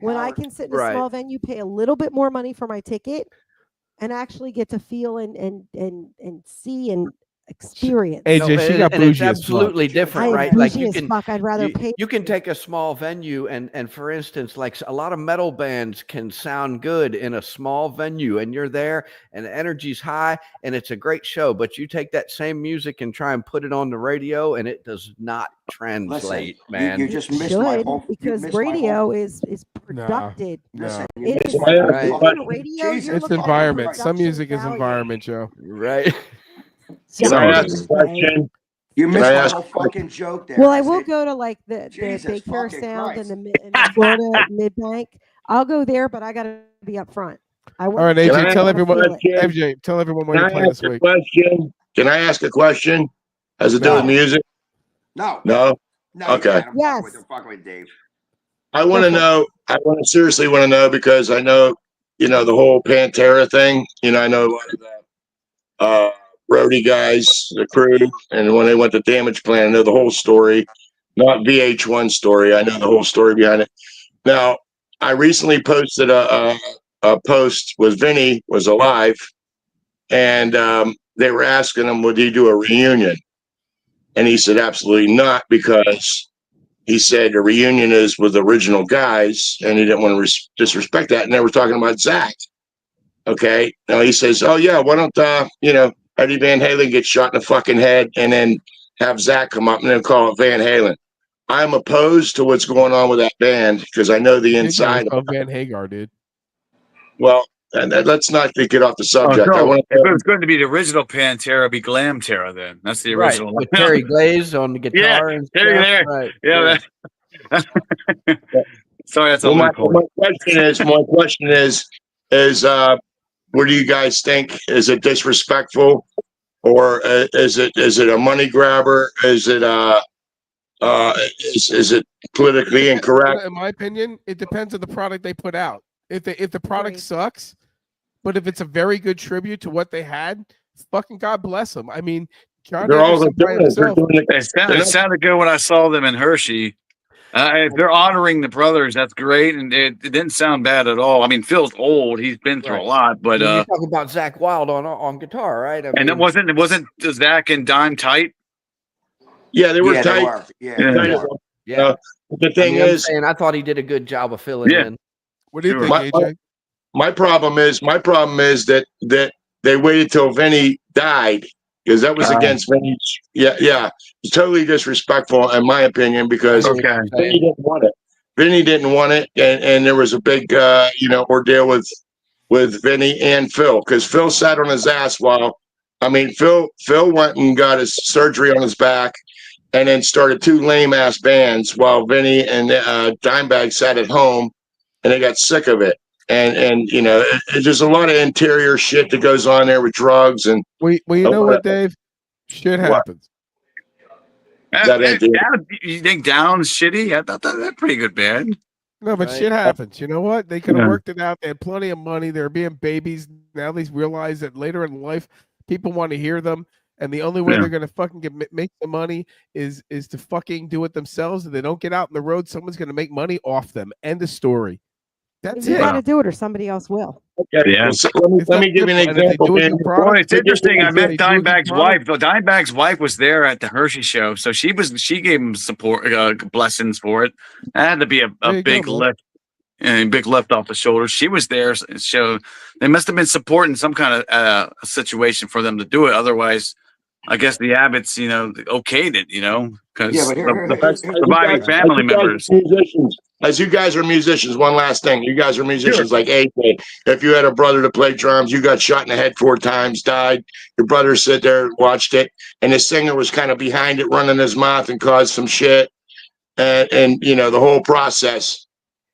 when I Howard. can sit in a Right. small venue, pay a little bit more money for my ticket, and actually get to feel and see and experience. AJ, she got and it's bougie as fuck. absolutely I different, am right? bougie Like you as can fuck. I'd rather you, pay. you can take a small venue and for instance, like a lot of metal bands can sound good in a small venue, and you're there and the energy's high and it's a great show. But you take that same music and try and put it on the radio, and it does not translate, man. You just It missed my should, whole because missed my whole- radio is productive. Listen, No. you It missed is my whole- Right. fucking radio. Jesus, You're It's looking at environment. Some production music is value. environment, Joe. Right. Can I ask a Sounds question? You Can missed I my ask whole a question? fucking joke there. Well, I will said- go to like the Jesus Big Fair fucking Sound Christ. in the Florida Mid Bank. I'll go there, but I got to be up front. All right, Can I AJ, tell ask a everyone. question? AJ, tell everyone what Can you're I playing ask this a week. question? Can I ask a question? Has it to do with No. music? No, No. no, Okay. You can't. Yes. I'm fucking with Dave. I want to know. I want to seriously want to know because I know, the whole Pantera thing. I know a lot of the roadie guys, the crew, and when they went to Damage Plan, I know the whole story. Not VH1 story. I know the whole story behind it. Now, I recently posted a post with Vinny was alive, and they were asking him, would he do a reunion? And he said, absolutely not, because he said a reunion is with the original guys, and he didn't want to disrespect that. And they were talking about Zach. Okay. Now he says, oh, yeah, why don't, Eddie Van Halen get shot in the fucking head and then have Zach come up and then call it Van Halen. I'm opposed to what's going on with that band because I know the inside. of Van Hagar, dude. Well, and let's not get off the subject. I so want if it was going to be the original Pantera, it'd be Glam Terra then. That's the Right. original. With Terry Glaze on the guitar and stuff. there. Right. Yeah. Sorry, that's a my loophole. question is, what do you guys think? Is it disrespectful, or is it a money grabber? Is it is it politically incorrect? In my opinion, it depends on the product they put out. If the product Agreed. sucks, but if it's a very good tribute to what they had, fucking God bless them. I mean, John They're all Anderson by doing it. They're himself. doing it. It sounded good when I saw them in Hershey. If they're honoring the brothers, that's great, and it didn't sound bad at all. I mean, Phil's old; he's been through a lot, but you're talking about Zach Wild on guitar, right? I mean, and it wasn't Zach and Dime tight. Yeah, they were Yeah, tight. they were. Yeah, Tight they as were. well. yeah. The thing I'm is, saying I thought he did a good job of filling in. What do you Sure. think, AJ? my problem is that they waited till Vinny died because that was against Vinny's. Yeah, it's totally disrespectful in my opinion because Okay. Vinny didn't want it. Vinny didn't want it, and there was a big ordeal with Vinny and Phil because Phil sat on his ass while Phil went and got his surgery on his back and then started 2 lame ass bands while Vinny and Dimebag sat at home and they got sick of it. And there's a lot of interior shit that goes on there with drugs and. Well, you know what, Dave? Shit What? happens. You think Down's shitty? I thought that's a pretty good band. No, but Right. shit happens. You know what? They could have Yeah. worked it out. They had plenty of money. They were being babies. Now they realize that later in life, people want to hear them, and the only way Yeah. they're gonna fucking make the money is to fucking do it themselves. If they don't get out on the road, someone's gonna make money off them. End of story. That's You it. got to do it, or somebody else will. Yeah. Well, so let me give you an And if they example. do it Dan. with product, Well, it's interesting. I met they do it with Dimebag's product. wife. Dimebag's wife was there at the Hershey show, so she gave him support, blessings for it. That had to be There a you big go, man. lift, and big lift off the shoulders. She was there, so they must have been supporting some kind of situation for them to do it. Otherwise, I guess the Abbotts, okayed it, because Yeah, but the surviving family members. As you guys are musicians, one last thing. You guys are musicians like AJ. If you had a brother to play drums, you got shot in the head 4 times, died. Your brother sit there and watched it, and the singer was kind of behind it, running his mouth and caused some shit. And the whole process.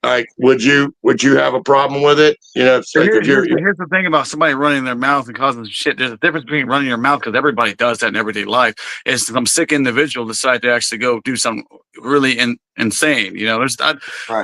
Like, would you have a problem with it? It's like if you're Here's the thing about somebody running their mouth and causing shit. There's a difference between running your mouth, because everybody does that in everyday life. Is some sick individual decide to actually go do something really insane. There's not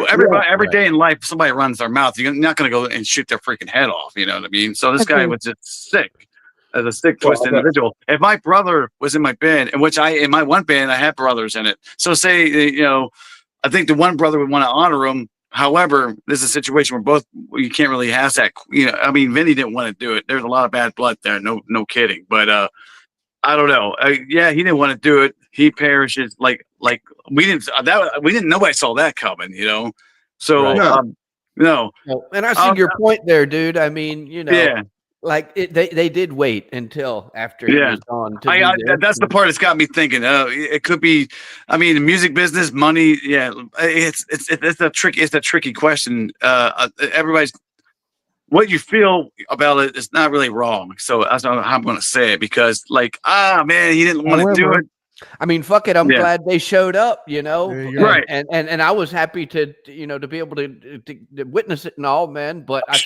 everybody every day in life. Somebody runs their mouth. You're not going to go and shoot their freaking head off. You know what I mean? So this guy was just sick. As a sick, twisted individual. If my brother was in my band, in my one band, I had brothers in it. So say, I think the one brother would want to honor him. However, this is a situation where you can't really have that. Vinny didn't want to do it. There's a lot of bad blood there. No kidding. But I don't know. He didn't want to do it. He perishes like we didn't. Nobody saw that coming. So Right. no. And I see your point there, dude. I mean, Yeah. like they did wait until after he was gone. That's the part that's got me thinking. It could be. The music business, money. Yeah, it's a tricky question. Everybody's what you feel about it is not really wrong. So that's how I'm going to say it, because man, he didn't want to do it. Fuck it. I'm glad they showed up, Right. And I was happy to be able to witness it and all, man. But I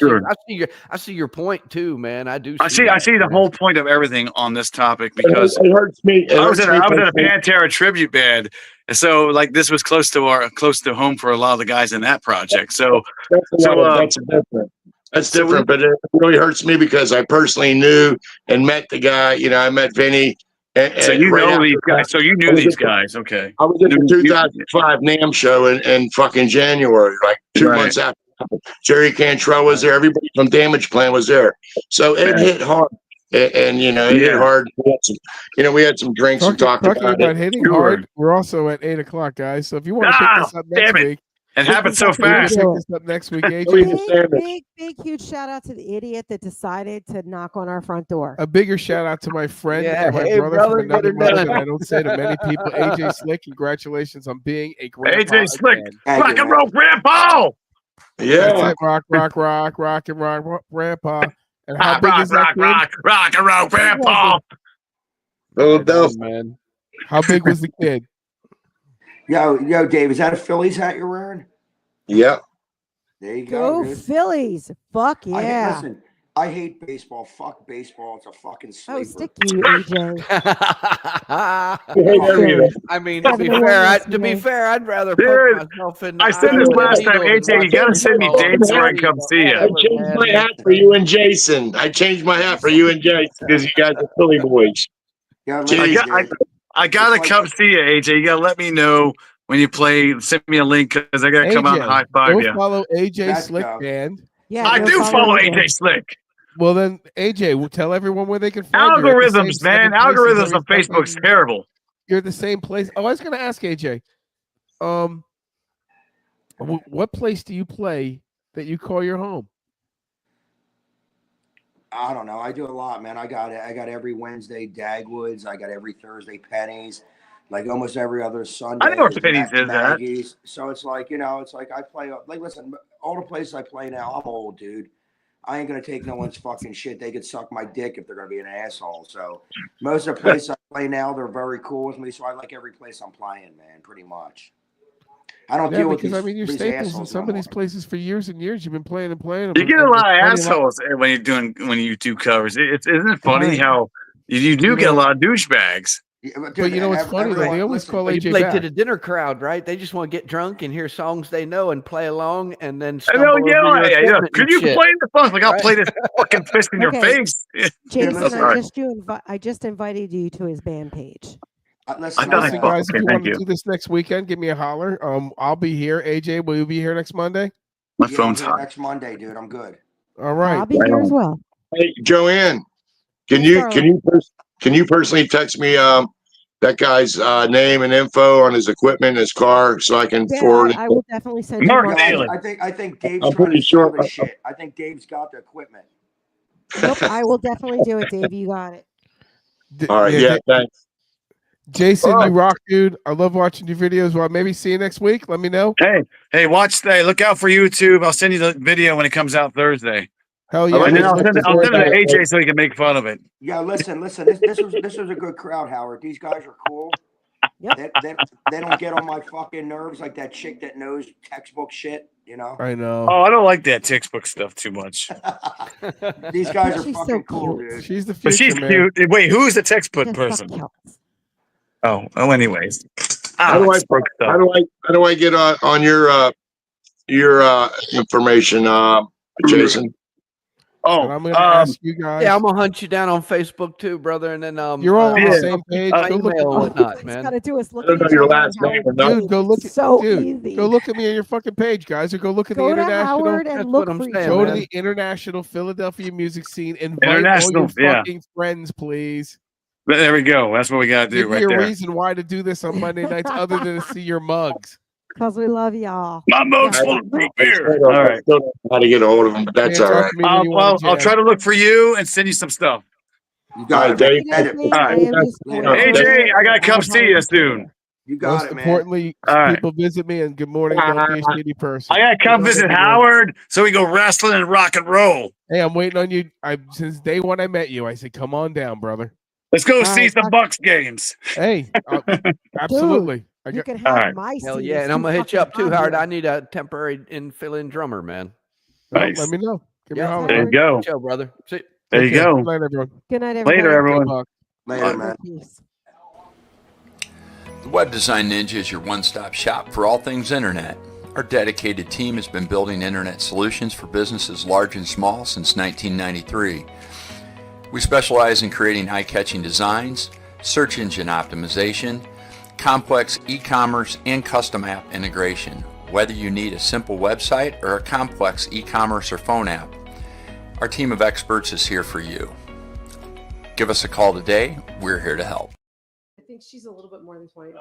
see your point too, man. I do. I see the whole point of everything on this topic, because it hurts me. I was in a Pantera tribute band, and so this was close to home for a lot of the guys in that project. So that's different. That's different, but it really hurts me because I personally knew and met the guy. I met Vinny. So you know these guys. So you knew these guys. Okay. I was at the 2005 NAMM show in fucking January, like 2 months after. Jerry Cantrell was there. Everybody from Damage Plan was there. So it hit hard. And it hit hard. We had some drinks and talked about it. Hitting hard. We're also at 8:00, guys. So if you want to pick this up next week. It happened so fast. Pick this up next week, AJ. Big, huge shout out to the idiot that decided to knock on our front door. A bigger shout out to my friend and my hey, brother from another brother, mother that I don't say to many people. AJ Slick, congratulations on being a grandpa. AJ Slick, again. rock and roll grandpa. Yeah. That's it, rock and roll grandpa. And how big is that kid? Rock and roll grandpa. Philadelphia, man. How big was the kid? Yo, Dave, is that a Phillies hat you're wearing? Yeah. There you go. Go Phillies. Fuck yeah. Listen, I hate baseball. Fuck baseball. It's a fucking sleeper. Oh, stick you, AJ. To be fair, I'd rather Dude, put myself in. I said this last time, AJ. You gotta send me dates where I come see I you. changed my hat for you and Jason. I changed my hat for you and Jason because you guys are Philly boys. Yeah, Jeez. I gotta come see you, AJ. You gotta let me know when you play. Send me a link because I gotta come out and high five Go you. follow AJ Let's Slick go. Band. Yeah, I go do follow AJ. AJ Slick. Well, then AJ, will tell everyone where they can find you. You're at the same Algorithms, man. 7 places Algorithms every on Facebook's fucking- terrible. You're at the same place. Oh, I was going to ask AJ. What place do you play that you call your home? I don't know. I do a lot, man. I got every Wednesday Dagwoods. I got every Thursday Pennies. Like almost every other Sunday. I know where is Pennies is at. Maggie's. So it's like, it's like I play. Like, listen, all the places I play now, I'm old, dude. I ain't gonna take no one's fucking shit. They could suck my dick if they're gonna be an asshole. So most of the places I play now, they're very cool with me. So I like every place I'm playing, man. Pretty much. I don't Yeah, deal with because these, I mean, you're these staples in assholes some no of these more. places for years and years. You've been playing and playing. You get a lot of It's funny, assholes when you do covers. Isn't it funny Right. how you do get a lot of douchebags? Yeah, But you know what's funny though? They always listen, call Well, you AJ play back. to the dinner crowd, right? They just want to get drunk and hear songs they know and play along, and then I stumble know, over yeah. your equipment Could and you shit. play the song? Like, I'll Right? play this fucking fist in your Okay. face. Jason, I'm sorry. I just invited you to his band page. Listen, I thought I Listen, thought- guys, okay, if you thank want to you. do this next weekend, give me a holler. I'll be here. AJ, will you be here next Monday? My yeah, phone's I'm here hot. next Monday, dude. I'm good. All right. I'll be Right here on. as well. Hey, Joanne, can Yes, you darling. can you personally text me that guy's name and info on his equipment, in his car, so I can Yeah, forward it? I will definitely send Mark you Yeah, Mark's Daly. name. I think Dave's I'm trying pretty to steal sure. the shit. I think Dave's got the equipment. Nope, I will definitely do it, Dave. You got it. All right, yeah, thanks. Jason, All you right. rock, dude. I love watching your videos. Well, maybe see you next week. Let me know. Hey, watch that. Look out for YouTube. I'll send you the video when it comes out Thursday. Hell yeah. And then I'm I'll send it looking to forward to it. AJ so he can make fun of it. Yeah, listen. This was a good crowd, Howard. These guys are cool. Yep. They don't get on my fucking nerves like that chick that knows textbook shit. I know. Oh, I don't like that textbook stuff too much. These guys are She's so fucking cool, cute. dude. She's the But future, she's man. cute. Wait, who's the textbook Just person? fuck counts. Oh, anyways. How do I textbook stuff. how do I get on your information, Jason? And I'm going to ask you guys. Yeah, I'm gonna hunt you down on Facebook too, brother, and then You're all on yeah. the same page. my Go look email and at whatnot, He's man. got to do is look I don't at know each your other last and name Howard or nothing. Dude, go look at so dude. easy. Go look at me on your fucking page, guys, or go look at the Go to international. Howard That's and what look I'm for each saying, Go other. to man. the international Philadelphia music scene. Invite all International, your yeah. fucking friends, please. There we go. That's what we got to do Give me right a there. reason why to do this on Monday nights other than to see your mugs. Because we love y'all. My mug's Yeah. full of root I beer. still All don't right. know how to get a hold of him, but that's Can't all talk right. to me when you want to I'll jam. try to look for you and send you some stuff. You All got right, it, Dave. man. Thank you, All right. I am just Later. going AJ, to- I gotta come see you soon. You got Most it, man. importantly, All right. people visit me and good morning. Don't be a shitty person. I gotta come Good visit morning, Howard so we go wrestling and rock and roll. Hey, I'm waiting on you. Since day one I met you, I said, "Come on down, brother." Let's go All see right, some Doc. Bucks games. Hey, absolutely. I You got, can All have right. my Hell seat. yeah, It's and I'm too gonna hit you up fucking too, hot Howard. here. I need a temporary fill-in drummer, man. well, Nice. let me know. Give me a Yeah. holler. There you go. Chill, brother. See. There you Take care. go. Good night, everyone. Good night, everybody. Later, everyone. Good luck. Later, man. Peace. The Web Design Ninja is your one-stop shop for all things internet. Our dedicated team has been building internet solutions for businesses large and small since 1993. We specialize in creating eye-catching designs, search engine optimization, complex e-commerce, and custom app integration. Whether you need a simple website or a complex e-commerce or phone app, our team of experts is here for you. Give us a call today. We're here to help. I think she's a little bit more than $20.